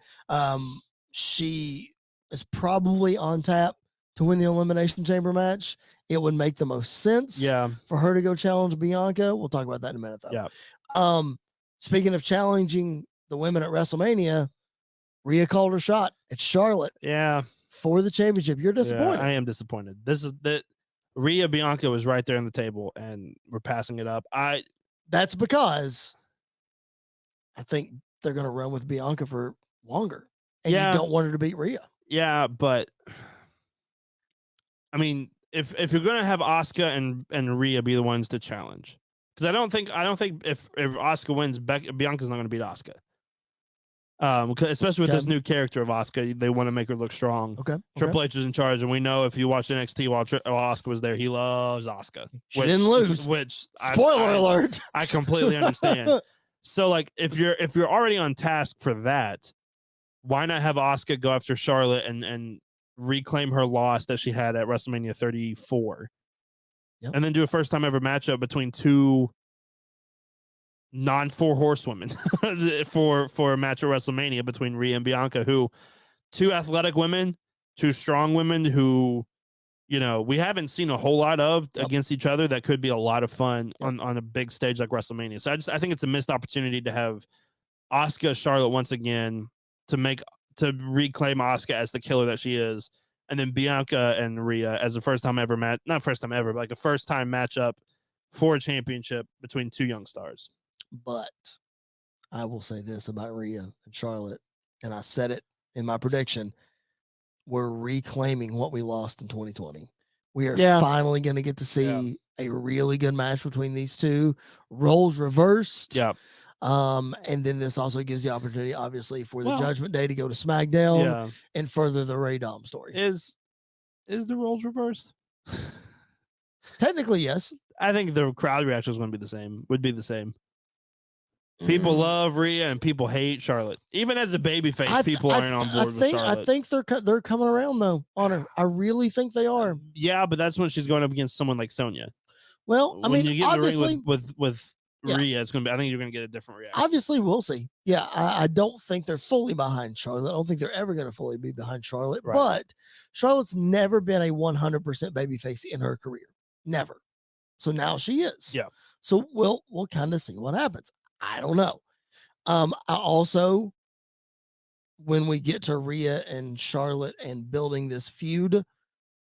She is probably on tap to win the Elimination Chamber match. It would make the most sense for her to go challenge Bianca. We'll talk about that in a minute, though. Yeah. Speaking of challenging the women at WrestleMania, Rhea called her shot. It's Charlotte. Yeah. For the championship. You're disappointed. Yeah, I am disappointed. This is that Rhea Bianca was right there on the table and we're passing it up. That's because I think they're going to run with Bianca for longer. and Yeah. you don't want her to beat Rhea. Yeah, but I mean, if you're gonna have Asuka and Rhea be the ones to challenge, because I don't think if Asuka wins, Bianca's not gonna beat Asuka. Especially with this new character of Asuka, they want to make her look strong. Okay. Triple H is in charge, and we know if you watch NXT while Asuka was there, he loves Asuka. She didn't lose. Which spoiler alert. I completely understand. So like, if you're already on task for that, why not have Asuka go after Charlotte and reclaim her loss that she had at WrestleMania 34, and then do a first time ever matchup between two non-4 horsewomen for a match at WrestleMania between Rhea and Bianca, who two athletic women, two strong women who, we haven't seen a whole lot of against each other. That could be a lot of fun on a big stage like WrestleMania. So I think it's a missed opportunity to have Asuka Charlotte once again to reclaim Asuka as the killer that she is, and then Bianca and Rhea as a first time ever not first time ever, but like a first time matchup for a championship between two young stars. But I will say this about Rhea and Charlotte, and I said it in my prediction. We're reclaiming what we lost in 2020. We are finally going to get to see a really good match between these two. Roles reversed. Yeah. And then this also gives the opportunity, obviously, for the Judgment Day to go to SmackDown and further the Ray Dom story. Is the roles reversed? Technically, yes. I think the crowd reaction is going to be the same. Would be the same. People love Rhea and people hate Charlotte. Even as a babyface, people aren't on board with Charlotte. I think they're coming around though on her. I really think they are. Yeah, but that's when she's going up against someone like Sonya. Well, I mean, when you get obviously, in the ring with Rhea, it's going to be. I think you're going to get a different reaction. Obviously, we'll see. Yeah, I don't think they're fully behind Charlotte. I don't think they're ever going to fully be behind Charlotte. Right. But Charlotte's never been a 100% babyface in her career. Never. So now she is. Yeah. So we'll kind of see what happens. I don't know. I also, when we get to Rhea and Charlotte and building this feud,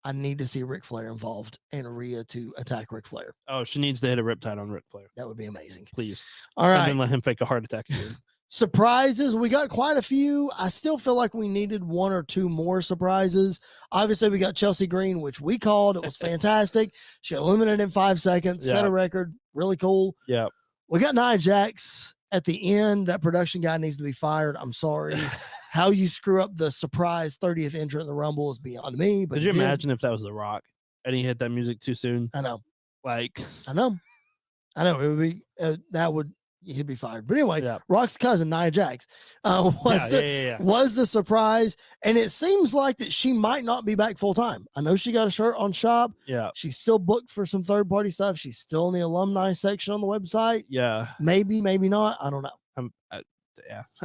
I need to see Ric Flair involved and Rhea to attack Ric Flair. Oh, she needs to hit a riptide on Ric Flair. That would be amazing. Please. All right. And then let him fake a heart attack again. Surprises. We got quite a few. I still feel like we needed one or two more surprises. Obviously, we got Chelsea Green, which we called. It was fantastic. She got eliminated in 5 seconds, set a record. Really cool. Yeah. We got Nia Jax at the end. That production guy needs to be fired. I'm sorry. How you screw up the surprise 30th entrant in the Rumble is beyond me. But could you imagine if that was The Rock and he hit that music too soon? I know. Like, I know. It would be he'd be fired. But anyway, Rock's cousin Nia Jax was the surprise, and it seems like that she might not be back full time. I know she got a shirt on Shop. Yeah, she's still booked for some third party stuff. She's still in the alumni section on the website. Yeah, maybe not. I don't know.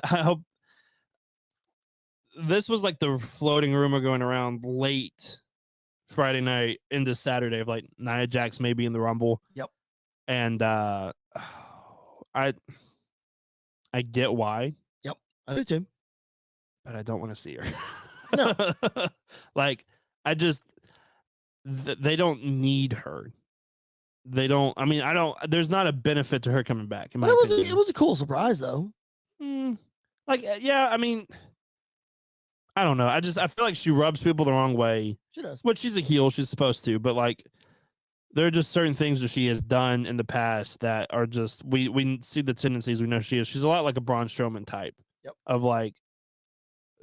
I hope. This was like the floating rumor going around late Friday night into Saturday of like Nia Jax maybe in the Rumble. Yep. And I get why. Yep, I do too. But I don't want to see her. No. Like, I just they don't need her. They don't. I mean, I don't. There's not a benefit to her coming back. In my opinion. It was a cool surprise though. Like, yeah. I mean, I don't know. I feel like she rubs people the wrong way. She does. But she's a heel. She's supposed to. But like, there are just certain things that she has done in the past that are just we see the tendencies. We know she's a lot like a Braun Strowman type. Yep. Of like,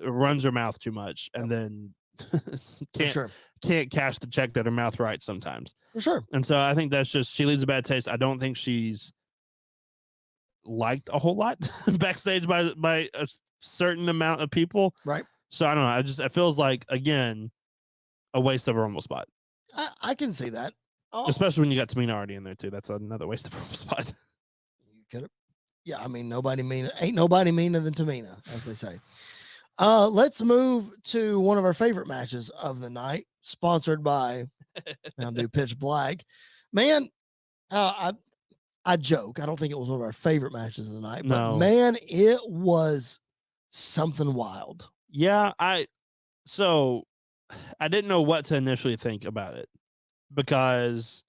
runs her mouth too much and then can't cash the check that her mouth writes sometimes. For sure. And so I think that's just, she leaves a bad taste. I don't think she's liked a whole lot backstage by a certain amount of people. Right. So I don't know. It feels like, again, a waste of a Rumble spot. I can see that. Oh. Especially when you got Tamina already in there too. That's another waste of a Rumble spot. You could have. Yeah, I mean, ain't nobody meaner than Tamina, as they say. Let's move to one of our favorite matches of the night, sponsored by I'll do Pitch Black. Man, I joke. I don't think it was one of our favorite matches of the night, but man, it was something wild. Yeah, I didn't know what to initially think about it because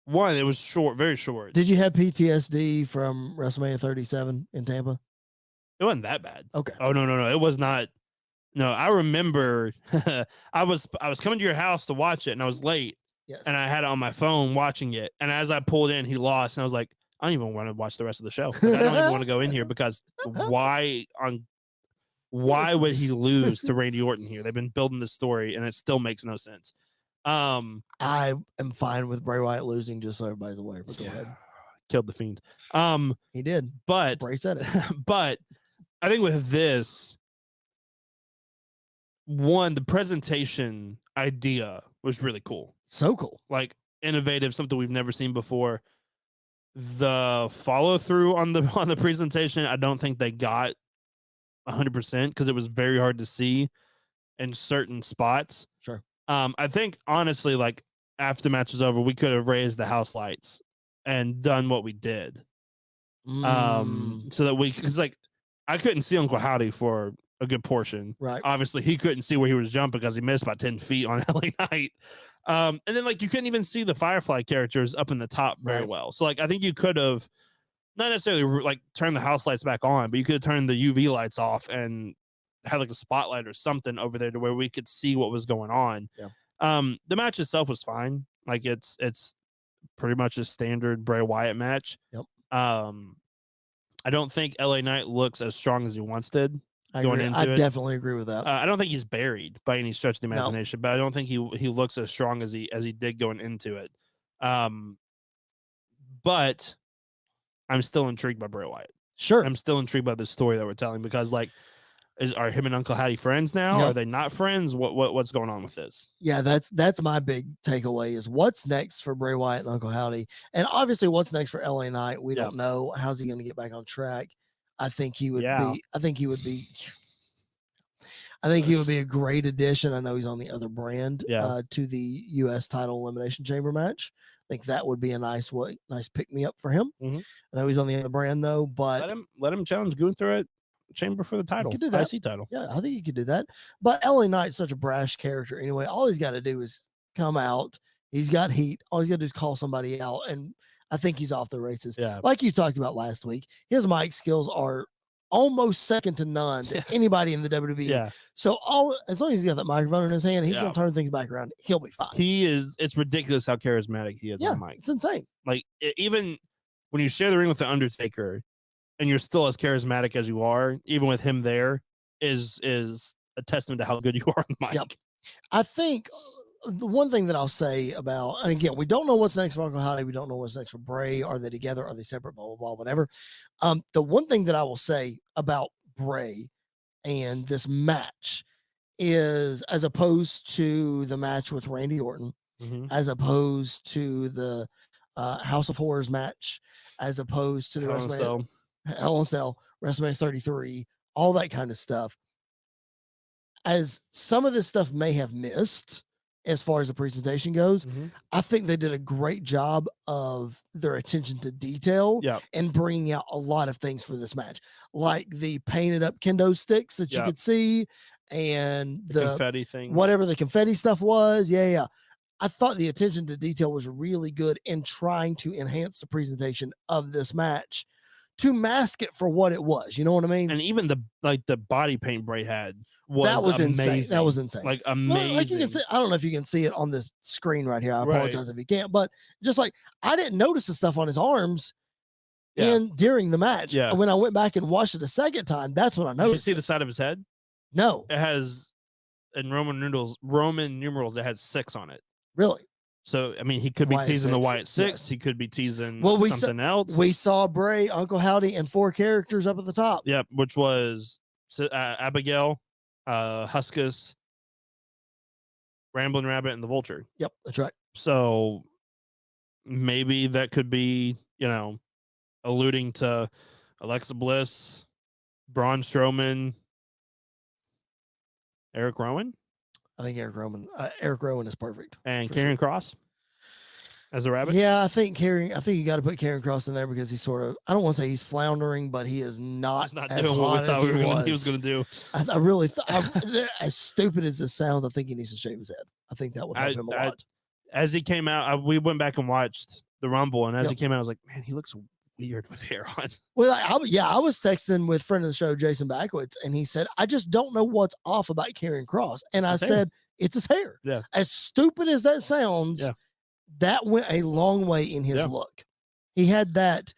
one, it was short, very short. Did you have PTSD from WrestleMania 37 in Tampa? It wasn't that bad. Okay. Oh no, it was not. No, I remember I was coming to your house to watch it, and I was late, Yes. and I had it on my phone watching it, and as I pulled in, he lost, and I was like, I don't even want to watch the rest of the show. Like, I don't even want to go in here because why would he lose to Randy Orton here? They've been building this story, and it still makes no sense. I am fine with Bray Wyatt losing, just so everybody's aware. But go ahead. Killed the Fiend. He did. But Bray said it. but I think with this one, the presentation idea was really cool. So cool. Like innovative, something we've never seen before. The follow through on the presentation, I don't think they got 100% because it was very hard to see in certain spots. Sure. I think honestly, like after the match was over, we could have raised the house lights and done what we did. So that because like I couldn't see Uncle Howdy for a good portion. Right. Obviously, he couldn't see where he was jumping because he missed by 10 feet on LA Knight. And then like you couldn't even see the Firefly characters up in the top very well. So like I think you could have not necessarily like turned the house lights back on, but you could have turned the UV lights off and had like a spotlight or something over there to where we could see what was going on. Yeah. The match itself was fine. Like it's pretty much a standard Bray Wyatt match. Yep. I don't think LA Knight looks as strong as he once did. I definitely agree with that. I don't think he's buried by any stretch of the imagination, but I don't think he looks as strong as he did going into it. But I'm still intrigued by Bray Wyatt. Sure. I'm still intrigued by the story that we're telling because like are him and Uncle Howdy friends now? No. Are they not friends? What's going on with this? Yeah, that's my big takeaway is what's next for Bray Wyatt and Uncle Howdy. And obviously what's next for LA Knight. We don't know. How's he going to get back on track? I think he would be a great addition. I know he's on the other brand to the US title elimination chamber match. I think that would be a nice pick me up for him. Mm-hmm. I know he's on the other brand though, but let him challenge Gunther at chamber for the title. Could do that. IC title. Yeah, I think you could do that. But LA Knight's such a brash character anyway. All he's got to do is come out. He's got heat. All he's got to do is call somebody out, and I think he's off the races. Yeah. Like you talked about last week, his mic skills are almost second to none to anybody in the WWE. Yeah. So as long as he's got that microphone in his hand, he's gonna turn things back around. He'll be fine. It's ridiculous how charismatic he is on the mic. It's insane. Like even when you share the ring with the Undertaker and you're still as charismatic as you are, even with him there, is a testament to how good you are on the mic. Yep. I think the one thing that I'll say about, and again, we don't know what's next for Uncle Howdy. We don't know what's next for Bray. Are they together? Are they separate? Blah, blah, blah, whatever. The one thing that I will say about Bray and this match is, as opposed to the match with Randy Orton, as opposed to the House of Horrors match, as opposed to the Hell in a Cell, WrestleMania 33, all that kind of stuff, as some of this stuff may have missed as far as the presentation goes, I think they did a great job of their attention to detail and bringing out a lot of things for this match, like the painted up kendo sticks that you could see and the confetti thing, whatever the confetti stuff was. Yeah. I thought the attention to detail was really good in trying to enhance the presentation of this match to mask it for what it was. You know what I mean? And even the body paint Bray had was insane. amazing. That was insane. Like amazing. Well, like you can see, I don't know if you can see it on the screen right here. I apologize if you can't, but just like I didn't notice the stuff on his arms during the match. Yeah. And when I went back and watched it a second time, that's when I noticed. Did you see the side of his head? No. It has in Roman numerals, it has 6 on it. Really? So I mean, he could be Wyatt teasing the 6, Wyatt 6. yes. He could be teasing Well, something else. We saw Bray, Uncle Howdy, and 4 characters up at the top. Yep, which was Abigail, Huskus, Ramblin' Rabbit, and the Vulture. Yep, that's right. So maybe that could be, alluding to Alexa Bliss, Braun Strowman, Eric Rowan. I think Eric Rowan is perfect. And Karrion Kross as a rabbit. Yeah, I think you got to put Karrion Kross in there because he's sort of, I don't want to say he's floundering, but he is not as doing what hot we thought as he was going to do. I really as stupid as this sounds, I think he needs to shave his head. I think that would help him a lot. As he came out, we went back and watched the Rumble, and as he came out, I was like, man, he looks weird with hair on. Well, I was texting with friend of the show, Jason Backwitz, and he said, I just don't know what's off about Karrion Kross. And I said, it's his hair. Yeah. As stupid as that sounds, that went a long way in his look. He had that,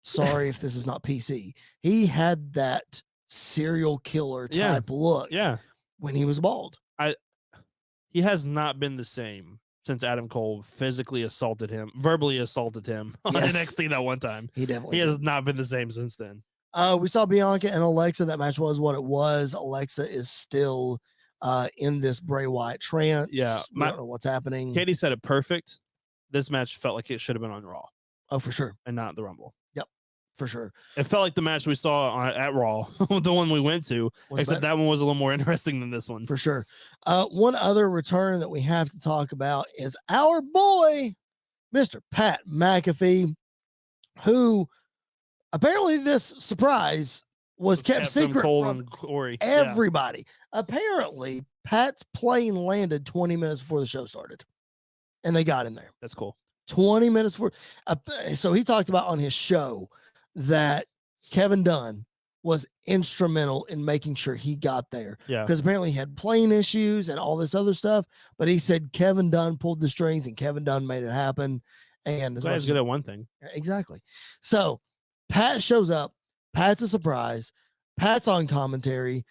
sorry if this is not PC, he had that serial killer type look when he was bald. He has not been the same since Adam Cole physically verbally assaulted him on NXT that one time. He has not been the same since then. We saw Bianca and Alexa. That match was what it was. Alexa is still in this Bray Wyatt trance. Yeah. I don't know what's happening. Katie said it perfect. This match felt like it should have been on Raw. Oh, for sure. And not the Rumble. Yep. For sure. It felt like the match we saw at Raw, the one we went to, except that one was a little more interesting than this one. For sure. One other return that we have to talk about is our boy, Mr. Pat McAfee, who apparently this surprise was kept secret from Corey. Everybody. Apparently, Pat's plane landed 20 minutes before the show started, and they got him there. That's cool. 20 minutes before. So he talked about on his show that Kevin Dunn was instrumental in making sure he got there. Yeah. Because apparently he had plane issues and all this other stuff. But he said Kevin Dunn pulled the strings and Kevin Dunn made it happen. And as he's good at one thing. Exactly. So Pat shows up. Pat's a surprise. Pat's on commentary.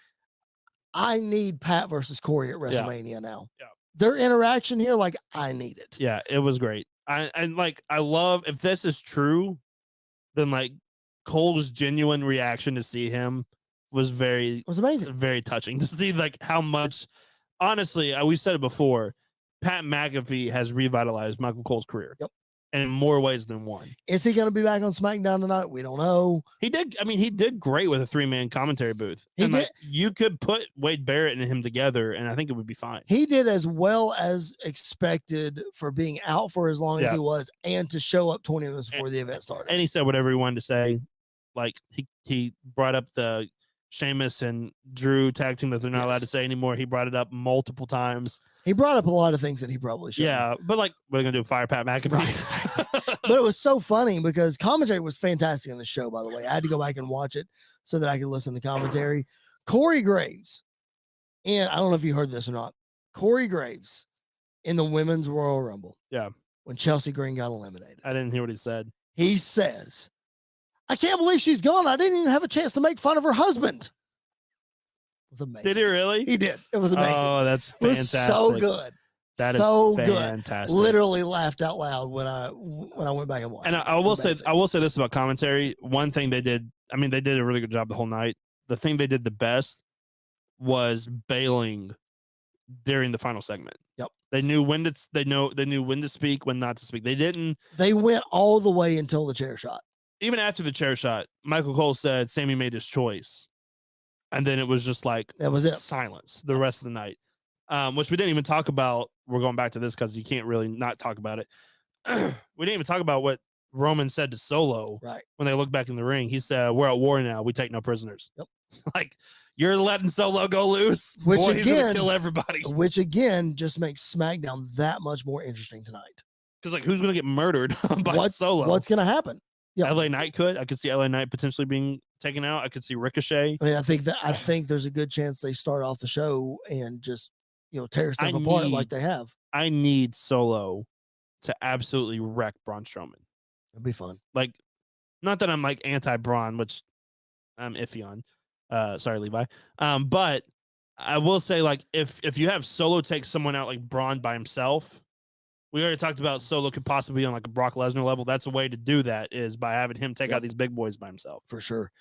I need Pat versus Corey at WrestleMania now. Yeah. Their interaction here, like, I need it. Yeah, it was great. I love, if this is true, then like Cole's genuine reaction to see him was amazing. Very touching to see like how much, honestly, we've said it before, Pat McAfee has revitalized Michael Cole's career. Yep. And in more ways than one. Is he going to be back on SmackDown tonight? We don't know. He did great with a 3-man commentary booth. You could put Wade Barrett and him together, and I think it would be fine. He did as well as expected for being out for as long as he was, and to show up 20 minutes before the event started. And he said whatever he wanted to say. Like, he brought up the Sheamus and Drew tag team that they're not allowed to say anymore. He brought it up multiple times. He brought up a lot of things that he probably should. Yeah, but like, we're going to do fire Pat McAfee. Right. But it was so funny because commentary was fantastic on the show, by the way. I had to go back and watch it so that I could listen to commentary. Corey Graves, and I don't know if you heard this or not, Corey Graves in the Women's Royal Rumble. Yeah. When Chelsea Green got eliminated. I didn't hear what he said. He says, I can't believe she's gone. I didn't even have a chance to make fun of her husband. It was amazing. Did he really? He did. It was amazing. Oh, that's fantastic. It was so good. That so is fantastic. Good. Literally laughed out loud when I went back and watched. And I will say this about commentary. One thing they did, they did a really good job the whole night. The thing they did the best was bailing during the final segment. Yep. They knew when to speak, when not to speak. They went all the way until the chair shot. Even after the chair shot, Michael Cole said Sami made his choice. And then it was just like that was it. Silence the rest of the night. Which we didn't even talk about. We're going back to this because you can't really not talk about it. We didn't even talk about what Roman said to Solo when they looked back in the ring. He said, we're at war now. We take no prisoners. Yep. Like, you're letting Solo go loose. Which Boy, again, he's gonna kill everybody. Which again just makes SmackDown that much more interesting tonight. Because like, who's gonna get murdered by Solo? What's gonna happen? Yeah. LA Knight I could see LA Knight potentially being taken out. I could see Ricochet. I think there's a good chance they start off the show and just tear stuff apart like they have. I need Solo to absolutely wreck Braun Strowman. It'd be fun. Like, not that I'm like anti-Braun, which I'm iffy on. Sorry, Levi. But I will say, like, if you have Solo take someone out like Braun by himself, we already talked about Solo could possibly be on like a Brock Lesnar level. That's a way to do that, is by having him take out these big boys by himself. For sure.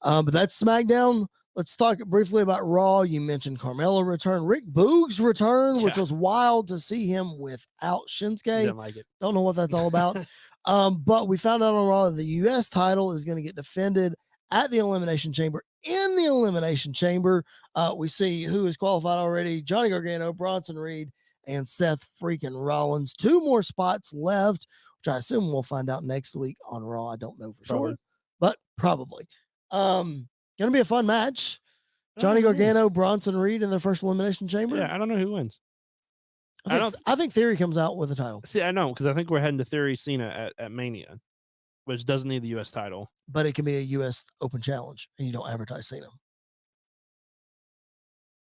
But that's SmackDown. Let's talk briefly about Raw. You mentioned Carmella return, Rick Boog's return, which was wild to see him without Shinsuke. Didn't like it. Don't know what that's all about. But we found out on Raw that the U.S. title is going to get defended at the Elimination Chamber. In the Elimination Chamber, we see who is qualified already: Johnny Gargano, Bronson Reed, and Seth freaking Rollins. 2 more spots left, which I assume we'll find out next week on Raw. I don't know for sure, but probably. Gonna be a fun match. Johnny Gargano, Bronson Reed in their first Elimination Chamber. Yeah, I don't know who wins. I think Theory comes out with the title. See, I know, because I think we're heading to Theory Cena at Mania, which doesn't need the U.S. title. But it can be a U.S. Open Challenge, and you don't advertise Cena.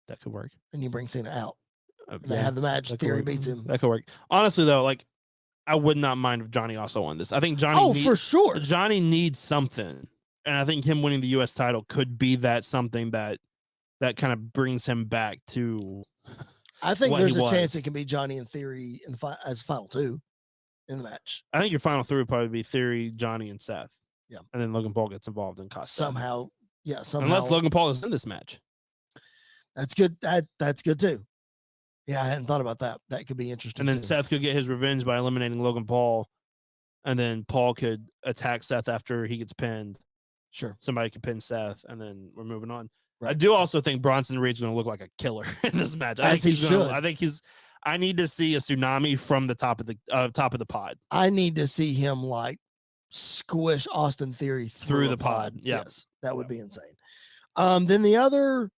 That could work. And you bring Cena out. And Yeah, they have the match. that could Theory work. beats him. That could work. Honestly, though, like I would not mind if Johnny also won this. I think Johnny. For sure. Johnny needs something, and I think him winning the U.S. title could be that something that kind of brings him back to. I think what there's he a was. chance it can be Johnny and Theory in the as final two in the match. I think your final three would probably be Theory, Johnny, and Seth. Yeah, and then Logan Paul gets involved and costs somehow. Yeah, somehow. Unless Logan Paul is in this match. That's good. That's good too. Yeah, I hadn't thought about that. That could be interesting. And then too. Seth could get his revenge by eliminating Logan Paul, and then Paul could attack Seth after he gets pinned. Sure, somebody could pin Seth, and then we're moving on. Right. I do also think Bronson Reed's going to look like a killer in this match. As he should. I need to see a tsunami from the top of the pod. I need to see him like squish Austin Theory through the pod. Yeah. Yes, that would be insane. Then the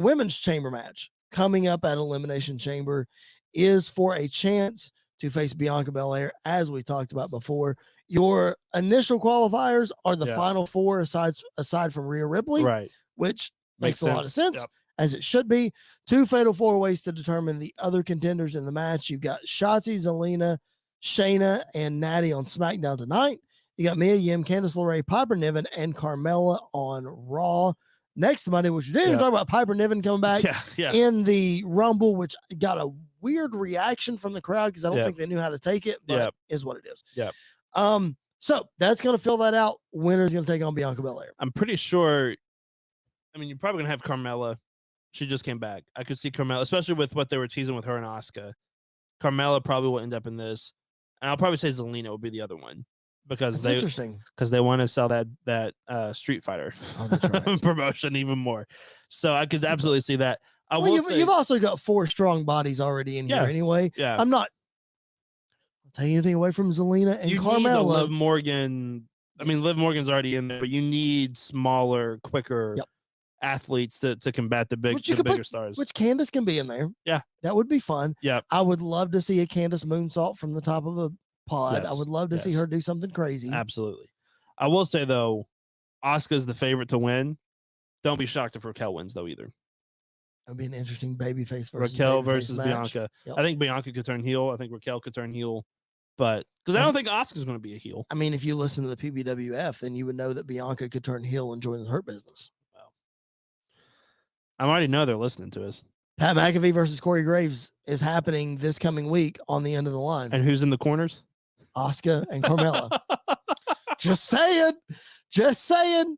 women's chamber match coming up at Elimination Chamber is for a chance to face Bianca Belair, as we talked about before. Your initial qualifiers are the final four aside from Rhea Ripley, right? Which makes a lot of sense, yep. as it should be. 2 fatal 4-ways to determine the other contenders in the match. You've got Shotzi, Zelina, Shayna, and Natty on SmackDown tonight. You got Mia Yim, Candice LeRae, Piper Niven, and Carmella on Raw next Monday, which we didn't even talk about Piper Niven coming back in the Rumble, which got a weird reaction from the crowd because I don't think they knew how to take it, but is what it is. Yeah. So that's going to fill that out. Winner's going to take on Bianca Belair. I'm pretty sure. I mean, you're probably going to have Carmella. She just came back. I could see Carmella, especially with what they were teasing with her and Asuka. Carmella probably will end up in this. And I'll probably say Zelina will be the other one. Because they want to sell that Street Fighter promotion even more, so I could absolutely see that. You've also got 4 strong bodies already in here anyway. Yeah, I'm not taking anything away from Zelina and Carmella. Liv Morgan. I mean, Liv Morgan's already in there, but you need smaller, quicker athletes to combat the bigger stars. Which Candice can be in there. Yeah, that would be fun. Yeah, I would love to see a Candice moonsault from the top of a pod. Yes, I would love to see her do something crazy. Absolutely. I will say though, Asuka's the favorite to win. Don't be shocked if Raquel wins though either. That'd be an interesting babyface versus Bianca. Yep. I think Bianca could turn heel. I think Raquel could turn heel, but because I don't think Asuka's going to be a heel. I mean, if you listen to the PBWF, then you would know that Bianca could turn heel and join the Hurt Business. Wow. I already know they're listening to us. Pat McAfee versus Corey Graves is happening this coming week on the end of the line. And who's in the corners? Asuka and Carmella. Just saying.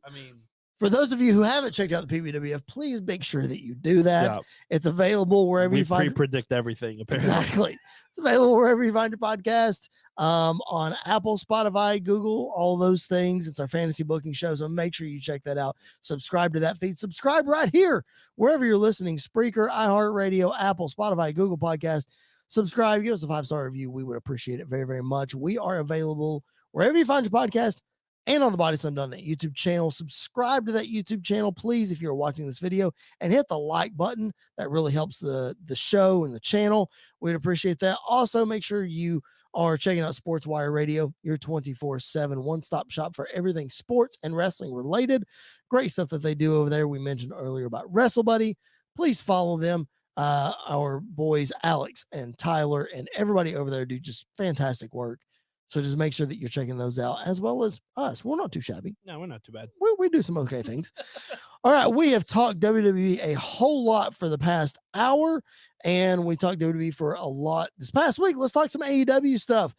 I mean, for those of you who haven't checked out the PBWF, please make sure that you do that. Yeah. It's available wherever you find. We predict everything. Apparently. Exactly. It's available wherever you find your podcast. On Apple, Spotify, Google, all those things. It's our fantasy booking show, so make sure you check that out. Subscribe to that feed. Subscribe right here wherever you're listening: Spreaker, iHeartRadio, Apple, Spotify, Google Podcast. Subscribe, give us a 5-star review. We would appreciate it very, very much. We are available wherever you find your podcast and on the Body Slam Done It YouTube channel. Subscribe to that YouTube channel, please, if you're watching this video, and hit the like button. That really helps the show and the channel. We'd appreciate that. Also, make sure you are checking out Sports Wire Radio, your 24/7 one-stop shop for everything sports and wrestling related. Great stuff that they do over there. We mentioned earlier about WrestleBuddy. Please follow them. Our boys Alex and Tyler and everybody over there do just fantastic work. So just make sure that you're checking those out, as well as us. We're not too shabby. No, we're not too bad. We do some okay things. All right, we have talked WWE a whole lot for the past hour, and we talked WWE for a lot this past week. Let's talk some AEW stuff.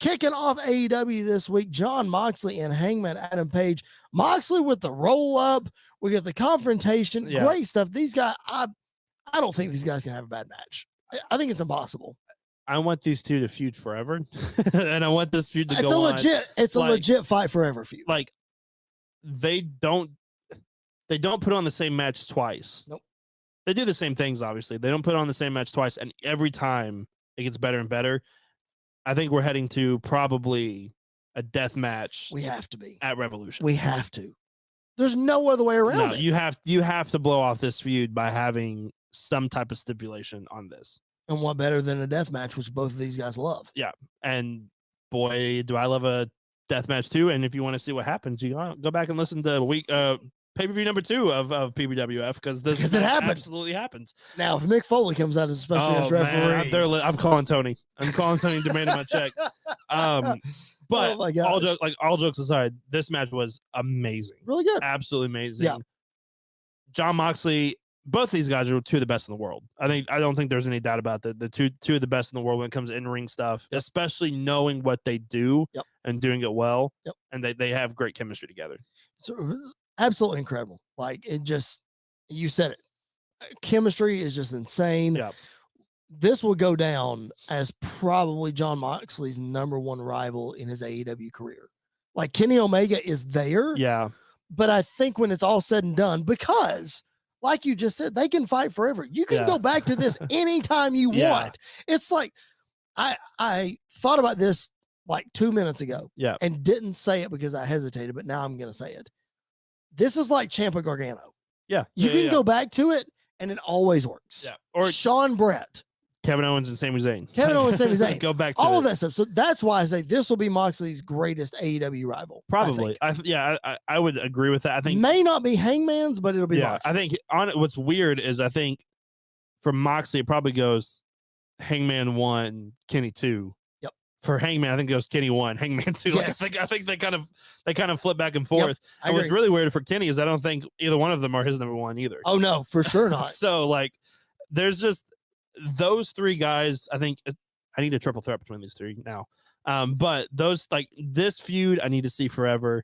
Kicking off AEW this week, Jon Moxley and Hangman Adam Page. Moxley with the roll up. We get the confrontation. Yeah. Great stuff. These guys, I don't think these guys can have a bad match. I think it's impossible. I want these two to feud forever, and I want this feud to go on. It's a legit fight forever feud. Like they don't put on the same match twice. Nope. They do the same things, obviously. They don't put on the same match twice, and every time it gets better and better. I think we're heading to probably a death match. We have to be at Revolution. We have to. There's no other way around it. You have to blow off this feud by having some type of stipulation on this. And what better than a death match, which both of these guys love? Yeah. And boy, do I love a Deathmatch 2. And if you want to see what happens, you go back and listen to pay-per-view number 2 of PBWF because it happens. Absolutely happens. Now, if Mick Foley comes out as a special guest referee, Man, I'm calling Tony. I'm calling Tony, demanding my check. But oh my gosh. all jokes aside, this match was amazing. Really good. Absolutely amazing. Yeah. Jon Moxley, both these guys are two of the best in the world. I don't think there's any doubt about that. The two of the best in the world when it comes to in-ring stuff, especially knowing what they do and doing it well. Yep. And they have great chemistry together. So it was absolutely incredible. Like you said it. Chemistry is just insane. Yeah. This will go down as probably Jon Moxley's number one rival in his AEW career. Like Kenny Omega is there. Yeah. But I think when it's all said and done, because like you just said, they can fight forever. You can go back to this anytime you want. It's like, I thought about this like 2 minutes ago and didn't say it because I hesitated, but now I'm going to say it. This is like Ciampa Gargano. Yeah. You can go back to it and it always works. Yeah. Or Sean Brett. Kevin Owens and Sami Zayn. Go back to all of that stuff. So that's why I say this will be Moxley's greatest AEW rival. Probably. I would agree with that. I think may not be Hangman's, but it'll be Moxley's. I think what's weird is I think for Moxley it probably goes Hangman 1, Kenny 2. Yep. For Hangman, I think it goes Kenny 1, Hangman 2. Yes. Like I think they kind of flip back and forth. Yep, and what's really weird for Kenny is I don't think either one of them are his number one either. Oh no, for sure not. So like there's just those three guys. I think I need a triple threat between these three now. But those like this feud I need to see forever.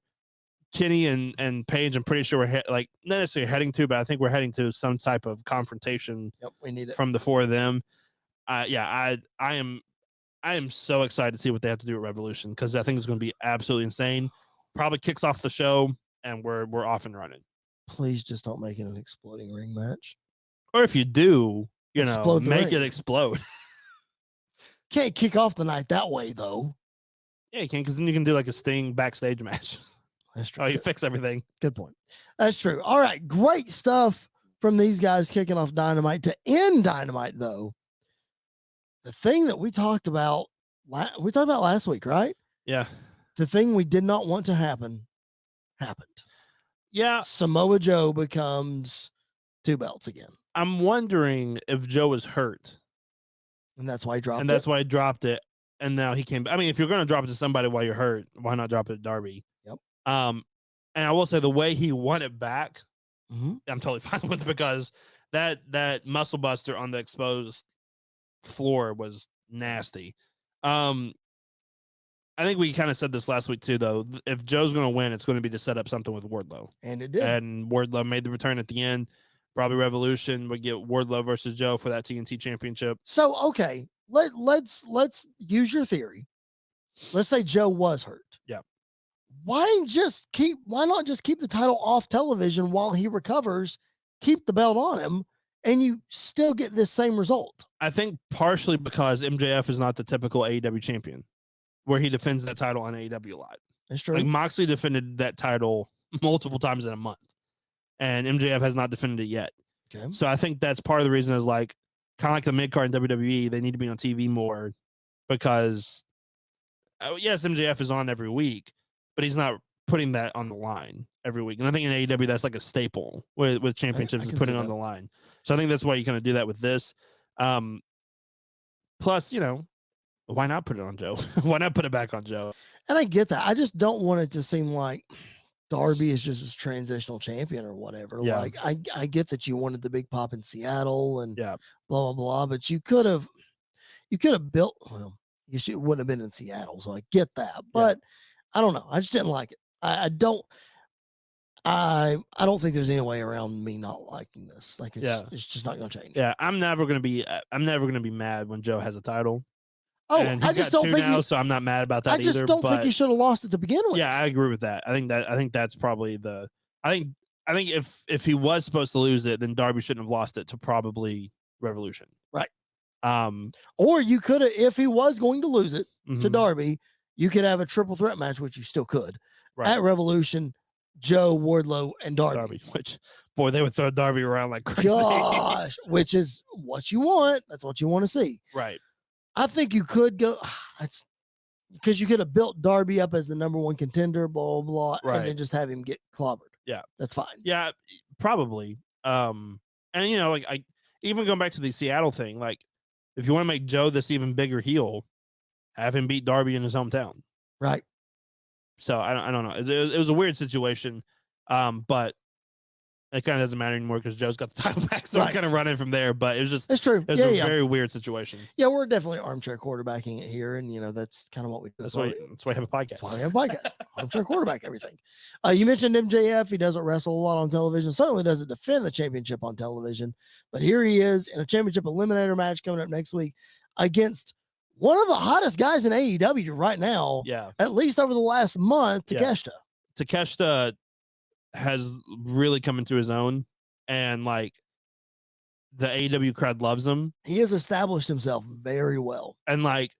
Kenny and Paige, I'm pretty sure we're not necessarily heading to, but I think we're heading to some type of confrontation. Yep, we need it from the four of them. I am so excited to see what they have to do at Revolution because I think it's going to be absolutely insane. Probably kicks off the show and we're off and running. Please just don't make it an exploding ring match. Or if you do, make ring. it explode. Can't kick off the night that way though. Yeah, you can, because then you can do like a Sting backstage match. That's true. Oh, you fix everything. Good point. That's true. All right, great stuff from these guys kicking off Dynamite. To end Dynamite though, the thing that we talked about last week, right? Yeah. The thing we did not want to happen happened. Yeah. Samoa Joe becomes 2 belts again. I'm wondering if Joe was hurt. And that's why he dropped it. And that's why he dropped it. And now he came. I mean, if you're going to drop it to somebody while you're hurt, why not drop it to Darby? Yep. And I will say the way he won it back, I'm totally fine with it because that muscle buster on the exposed floor was nasty. I think we kind of said this last week too, though. If Joe's going to win, it's going to be to set up something with Wardlow. And it did. And Wardlow made the return at the end. Probably Revolution would get Wardlow versus Joe for that TNT championship. So, okay, let's use your theory. Let's say Joe was hurt. Yeah. Why not just keep the title off television while he recovers, keep the belt on him, and you still get this same result? I think partially because MJF is not the typical AEW champion where he defends that title on AEW a lot. That's true. Like Moxley defended that title multiple times in a month, and MJF has not defended it yet. Okay. So I think that's part of the reason is like kind of like the mid card in WWE, they need to be on TV more because yes, MJF is on every week, but he's not putting that on the line every week. And I think in AEW that's like a staple with championships is putting on the line. So I think that's why you kind of do that with this. Plus, why not put it on Joe? Why not put it back on Joe? And I get that. I just don't want it to seem like Darby is just his transitional champion or whatever. Yeah. Like I get that you wanted the big pop in Seattle and blah blah blah, but you could have built. Well, I guess it wouldn't have been in Seattle, so I get that. But I don't know. I just didn't like it. I don't think there's any way around me not liking this. Like it's just not going to change. Yeah, I'm never going to be mad when Joe has a title. Oh, and I just don't think so I'm not mad about that. I just either, don't think he should have lost it to begin with. Yeah, I agree with that. I think that's probably I think if he was supposed to lose it, then Darby shouldn't have lost it to probably Revolution. Right. Or you could have, if he was going to lose it to Darby, you could have a triple threat match, which you still could at Revolution. Joe, Wardlow, and Darby. Which, boy, they would throw Darby around like crazy. Gosh, which is what you want. That's what you want to see. Right. I think you could go. because you could have built Darby up as the number one contender, blah, blah, blah, and then just have him get clobbered. Yeah. That's fine. Yeah, probably. And like I even going back to the Seattle thing, like if you want to make Joe this even bigger heel, have him beat Darby in his hometown. Right. So I don't know. It was a weird situation, but it kind of doesn't matter anymore because Joe's got the title back, so we're kind of running from there. But it was just it's true. It was a very weird situation. Yeah, we're definitely armchair quarterbacking it here, and that's kind of what we do. That's why I have a podcast. That's why I have a podcast. Armchair quarterback everything. You mentioned MJF. He doesn't wrestle a lot on television. Certainly doesn't defend the championship on television. But here he is in a championship eliminator match coming up next week against one of the hottest guys in AEW right now. Yeah, at least over the last month, Takeshita. Takeshita has really come into his own, and like the AEW crowd loves him. He has established himself very well. And like,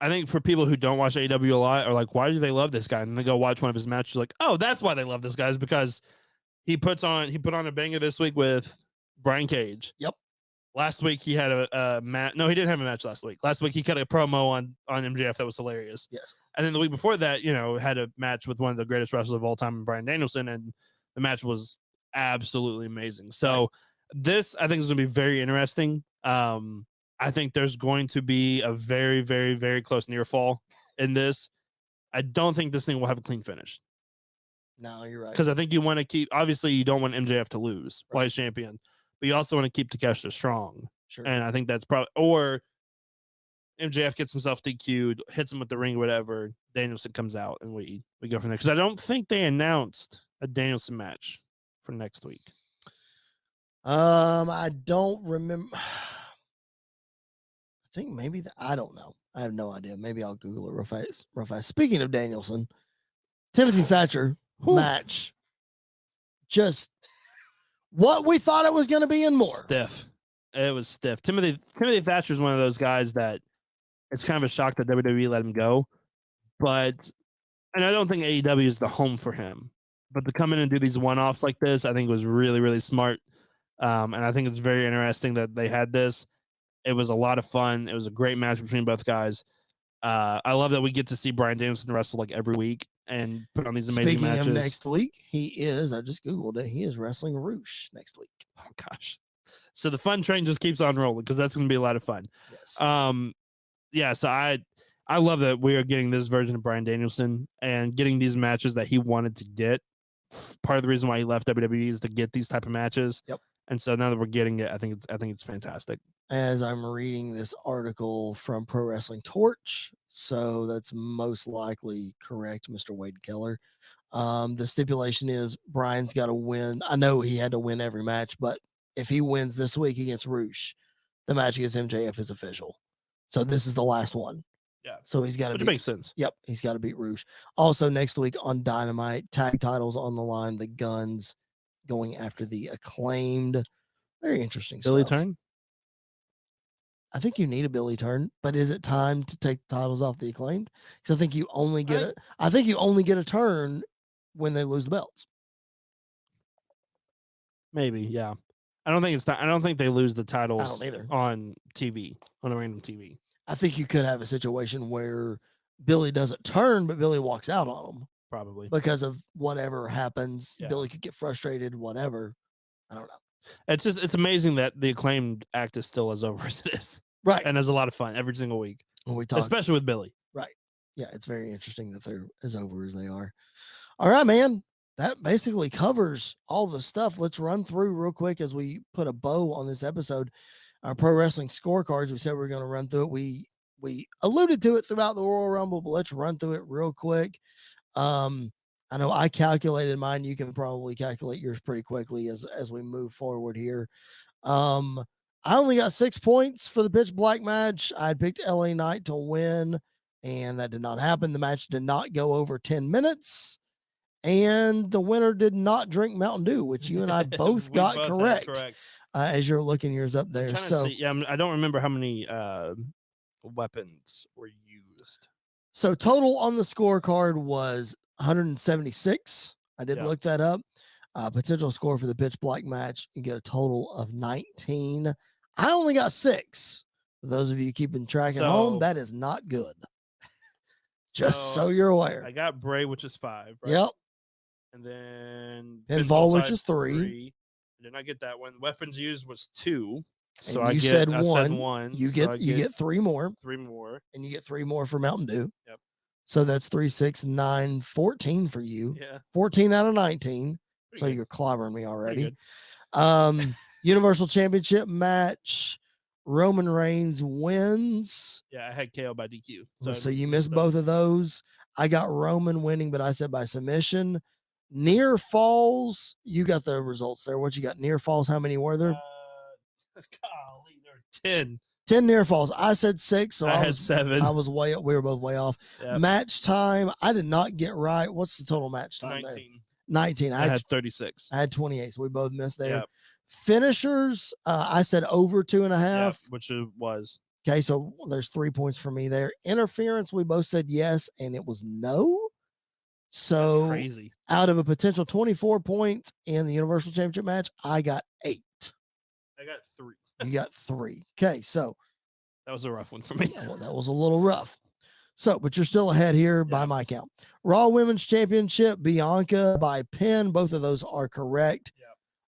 I think for people who don't watch AEW a lot are like, why do they love this guy? And they go watch one of his matches, like, oh, that's why they love this guy, is because he put on a banger this week with Brian Cage. Yep. Last week he had a match. No, he didn't have a match last week. Last week he cut a promo on MJF that was hilarious. Yes. And then the week before that, had a match with one of the greatest wrestlers of all time, Bryan Danielson, and the match was absolutely amazing. So this, I think, is going to be very interesting. I think there's going to be a very, very, very close near fall in this. I don't think this thing will have a clean finish. No, you're right. Because I think you want to keep, obviously, you don't want MJF to lose while he's champion, but you also want to keep Takeshita strong. Sure. And I think that's probably, or MJF gets himself DQ'd, hits him with the ring, whatever. Danielson comes out, and we go from there. Because I don't think they announced a Danielson match for next week. I don't remember. I think maybe I don't know. I have no idea. Maybe I'll Google it real fast. Speaking of Danielson, Timothy Thatcher match, just what we thought it was going to be and more. Stiff. It was stiff. Timothy Thatcher is one of those guys that it's kind of a shock that WWE let him go. And I don't think AEW is the home for him. But to come in and do these one-offs like this, I think was really, really smart. And I think it's very interesting that they had this. It was a lot of fun. It was a great match between both guys. I love that we get to see Bryan Danielson wrestle like every week and put on these amazing matches. Speaking of next week, I just Googled it. He is wrestling Roosh next week. Oh, gosh. So the fun train just keeps on rolling because that's going to be a lot of fun. Yes. So I love that we are getting this version of Bryan Danielson and getting these matches that he wanted to get. Part of the reason why he left WWE is to get these type of matches. Yep. And so now that we're getting it, I think it's fantastic. As I'm reading this article from Pro Wrestling Torch, so that's most likely correct, Mr. Wade Keller. The stipulation is Bryan's got to win. I know he had to win every match, but if he wins this week against Roosh, the match against MJF is official. So this is the last one. Yeah. So he's got to. Which makes sense. Yep, he's got to beat Roosh. Also next week on Dynamite, tag titles on the line. The Guns going after the Acclaimed. Very interesting Billy stuff. Turn. I think you need a Billy Turn, but is it time to take the titles off the Acclaimed? Because I think you only get a turn when they lose the belts. Maybe, yeah. I don't think they lose the titles I don't either. On TV, on a random TV. I think you could have a situation where Billy doesn't turn, but Billy walks out on them. Probably. Because of whatever happens. Yeah. Billy could get frustrated, whatever. I don't know. It's amazing that the Acclaimed act is still as over as it is. Right. And there's a lot of fun every single week. When we talk, especially with Billy. Right. Yeah, it's very interesting that they're as over as they are. All right, man. That basically covers all the stuff. Let's run through real quick as we put a bow on this episode. Our pro wrestling scorecards. We said we were going to run through it. We alluded to it throughout the Royal Rumble, but let's run through it real quick. I know I calculated mine. You can probably calculate yours pretty quickly as we move forward here. I only got 6 points for the pitch black match. I picked LA Knight to win, and that did not happen. The match did not go over 10 minutes, and the winner did not drink Mountain Dew, which you and I both got correct. As you're looking yours up there. So I don't remember how many weapons were used. So total on the scorecard was 176. I did look that up. Potential score for the pitch black match, you get a total of 19. I only got 6. For those of you keeping track at home, that is not good. Just so you're aware. I got Bray, which is 5. Right? Yep. And then Pinfall, which side, is 3. I did not get that one. Weapons used was 2. So And I said I said 1. You so get 3 more. 3 more. And you get 3 more for Mountain Dew. Yep. So that's 3, 6, 9, 14 for you. Yeah. 14 out of 19. Pretty So good. you're clobbering me Pretty already. good. Universal Championship match. Roman Reigns wins. Yeah, I had KO by DQ. So you missed both of those. I got Roman winning, but I said by submission. Near falls, you got the results there. What you got? Near falls, how many were there? Golly, there were 10. 10 near falls. I said 6, so I had was 7. I was way up. We were both way off. Yep. Match time, I did not get right. What's the total match time 19. there? 19. I had 36. I had 28, so we both missed there. Yep. Finishers, I said over 2.5. Yep, which it was. Okay, so there's 3 points for me there. Interference, we both said yes, and it was no. So That's crazy. Out of a potential 24 points in the Universal Championship match, I got 8. I got 3. You got 3. Okay, so that was a rough one for me. Well, that was a little rough. So, but you're still ahead here by my count. Raw Women's Championship, Bianca by pin. Both of those are correct.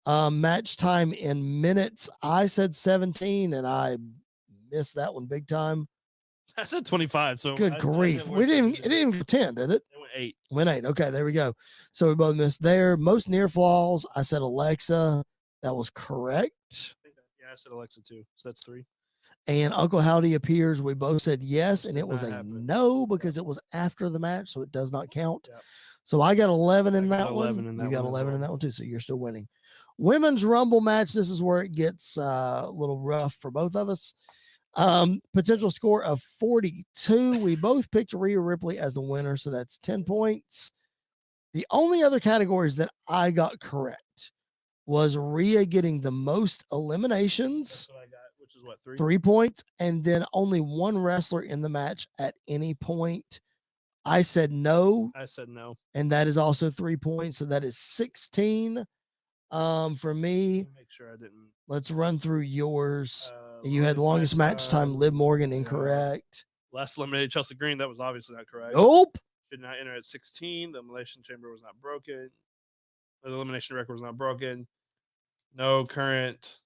Match time in minutes. I said 17, and I missed that one big time. I said 25. So good grief. It didn't even go 10, did it? It went 8. Went 8. Okay, there we go. So we both missed there. Most near falls. I said Alexa. That was correct. Yeah, I said Alexa too. So that's 3. And Uncle Howdy appears. We both said yes, and it was a happen. no because it was after the match, so it does not count. Yep. So I got 11 in I that got one. 11 in that You got one as 11 in well. that one too, so you're still winning. Women's Rumble match. This is where it gets a little rough for both of us. Potential score of 42. We both picked Rhea Ripley as the winner, so that's 10 points. The only other categories that I got correct was Rhea getting the most eliminations. That's what I got, which is what, 3? 3 points, and then only one wrestler in the match at any point. I said no. I said no. And that is also 3 points. So that is 16. For me, Make sure I didn't. let's run through yours. You had longest match time, Liv Morgan, incorrect. Last eliminated Chelsea Green. That was obviously not correct. Nope. Did not enter at 16. The elimination chamber was not broken. The elimination record was not broken. No current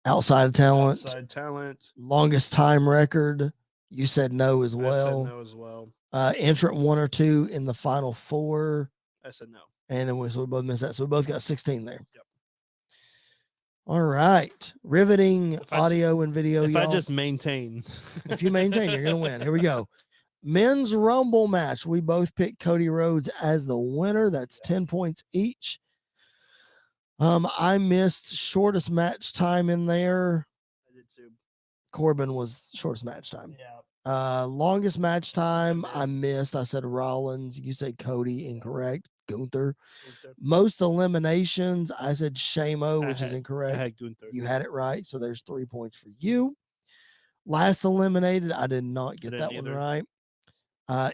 Outside talent. outside talent. Longest time record. You said no as I well. said no as well. Entrant 1 or 2 in the final 4. I said no. And then we both missed that. So we both got 16 there. Yep. All right. Riveting audio and video. If I y'all. just maintain. If you maintain, you're going to win. Here we go. Men's Rumble match. We both picked Cody Rhodes as the winner. That's 10 points each. I missed shortest match time in there. I did too. Corbin was shortest match time. Yeah. Longest match time, I missed. I said Rollins. You said Cody, incorrect. Gunther. Most eliminations, I said Shamo, which is incorrect. I had Gunther. You had it right, so there's 3 points for you. Last eliminated, I did not get that one right.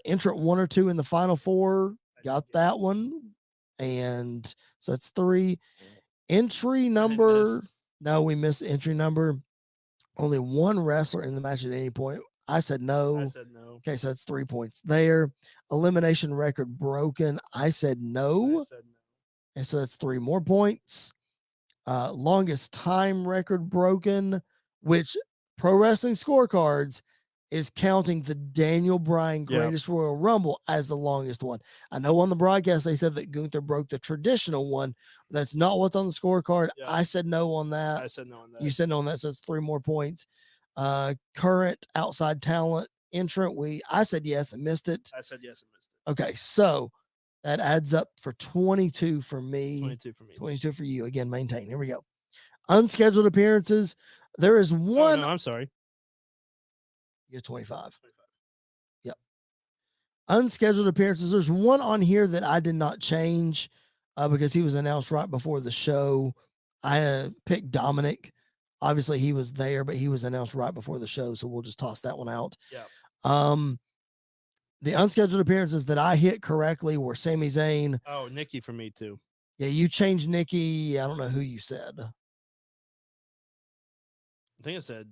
Entrant 1 or 2 in the final 4, got that one. And so that's 3. Entry number, no, we missed entry number. Only one wrestler in the match at any point. I said no. I said no. Okay, so that's 3 points there. Elimination record broken. I said no. I said no. And so that's 3 more points. Longest time record broken, which Pro Wrestling Scorecards is counting the Daniel Bryan Greatest Royal Rumble as the longest one. I know on the broadcast they said that Gunther broke the traditional one. But that's not what's on the scorecard. Yeah. I said no on that. I said no on that. You said no on that, so it's 3 more points. Current outside talent entrant. I said yes and missed it. I said yes and missed it. Okay, so that adds up for 22 for me. 22 for me. 22 for you. Again, maintain. Here we go. Unscheduled appearances. There is one. Oh, no, I'm sorry. You're 25. Yep. Unscheduled appearances. There's one on here that I did not change because he was announced right before the show. I picked Dominic. Obviously, he was there, but he was announced right before the show, so we'll just toss that one out. Yeah. The unscheduled appearances that I hit correctly were Sami Zayn. Oh, Nikki for me too. Yeah, you changed Nikki. I don't know who you said. I think it said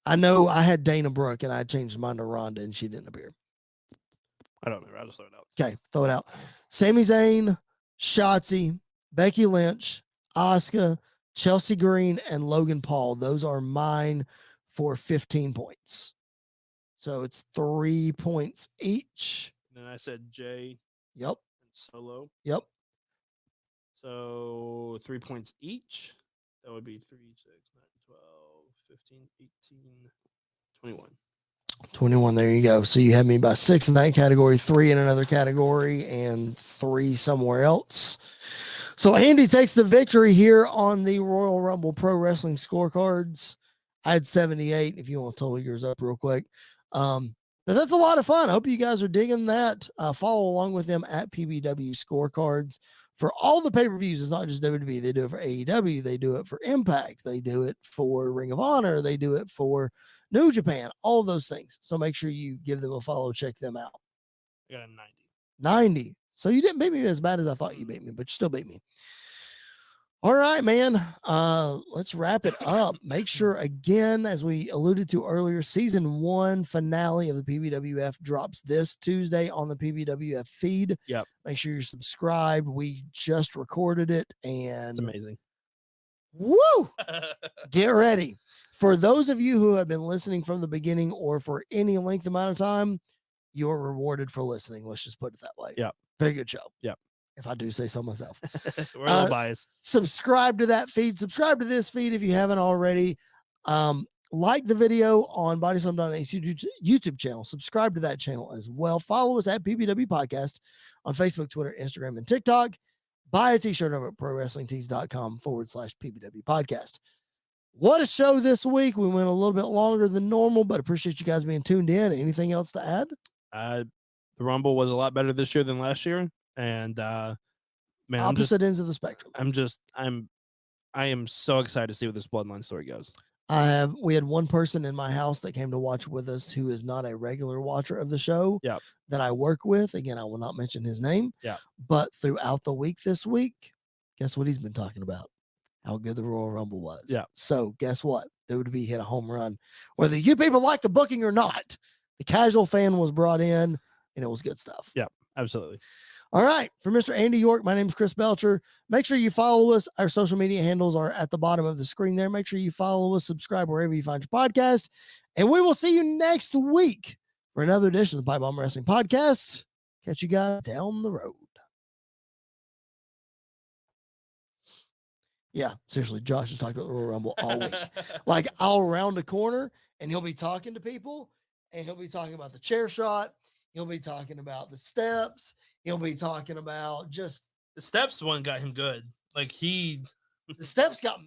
I know I had Dana Brooke and I changed mine to Rhonda and she didn't appear. I don't remember. I'll just throw it out. Okay, throw it out. Sami Zayn, Shotzi, Becky Lynch, Asuka, Chelsea Green, and Logan Paul. Those are mine for 15 points. So it's 3 points each. And then I said Jay Yep. and Solo. Yep. So 3 points each. That would be 3, 6, 9, 12, 15, 18, 21. 21. There you go. So you had me by 6 in that category, 3 in another category, and 3 somewhere else. So Andy takes the victory here on the Royal Rumble Pro Wrestling scorecards. I had 78 if you want to total yours up real quick. But that's a lot of fun. I hope you guys are digging that. Follow along with them at PBW scorecards for all the pay-per-views. It's not just WWE. They do it for AEW. They do it for Impact. They do it for Ring of Honor. They do it for New Japan, all of those things. So make sure you give them a follow, check them out. I got a 90. So you didn't beat me as bad as I thought you beat me, but you still beat me. All right, man. Let's wrap it up. Make sure, again, as we alluded to earlier, season 1 finale of the PBWF drops this Tuesday on the PBWF feed. Yep. Make sure you're subscribed. We just recorded it, and It's amazing. Woo! Get ready. For those of you who have been listening from the beginning or for any length amount of time, you're rewarded for listening. Let's just put it that way. Yep. Very good show. Yep. If I do say so myself. We're a little biased. Subscribe to that feed. Subscribe to this feed if you haven't already. Like the video on Body Slam.8's YouTube channel. Subscribe to that channel as well. Follow us at PBW Podcast on Facebook, Twitter, Instagram, and TikTok. Buy a t-shirt over at ProWrestlingTees.com/PBW Podcast. What a show this week. We went a little bit longer than normal, but appreciate you guys being tuned in. Anything else to add? The Rumble was a lot better this year than last year. And man, Opposite ends of the spectrum. I am so excited to see where this Bloodline story goes. We had one person in my house that came to watch with us who is not a regular watcher of the show. Yeah. That I work with. Again, I will not mention his name. Yeah. But throughout the week this week, guess what he's been talking about? How good the Royal Rumble was. Yeah. So guess what? WWE hit a home run. Whether you people like the booking or not, the casual fan was brought in and it was good stuff. Yeah, absolutely. All right. For Mr. Andy York, my name is Chris Belcher. Make sure you follow us. Our social media handles are at the bottom of the screen there. Make sure you follow us, subscribe wherever you find your podcast. And we will see you next week for another edition of the Pipe Bomb Wrestling Podcast. Catch you guys down the road. Yeah, seriously, Josh has talked about the Royal Rumble all week. Like, I'll round a corner and he'll be talking to people and he'll be talking about the chair shot. He'll be talking about the steps. He'll be talking about just the steps one got him good. Like the steps got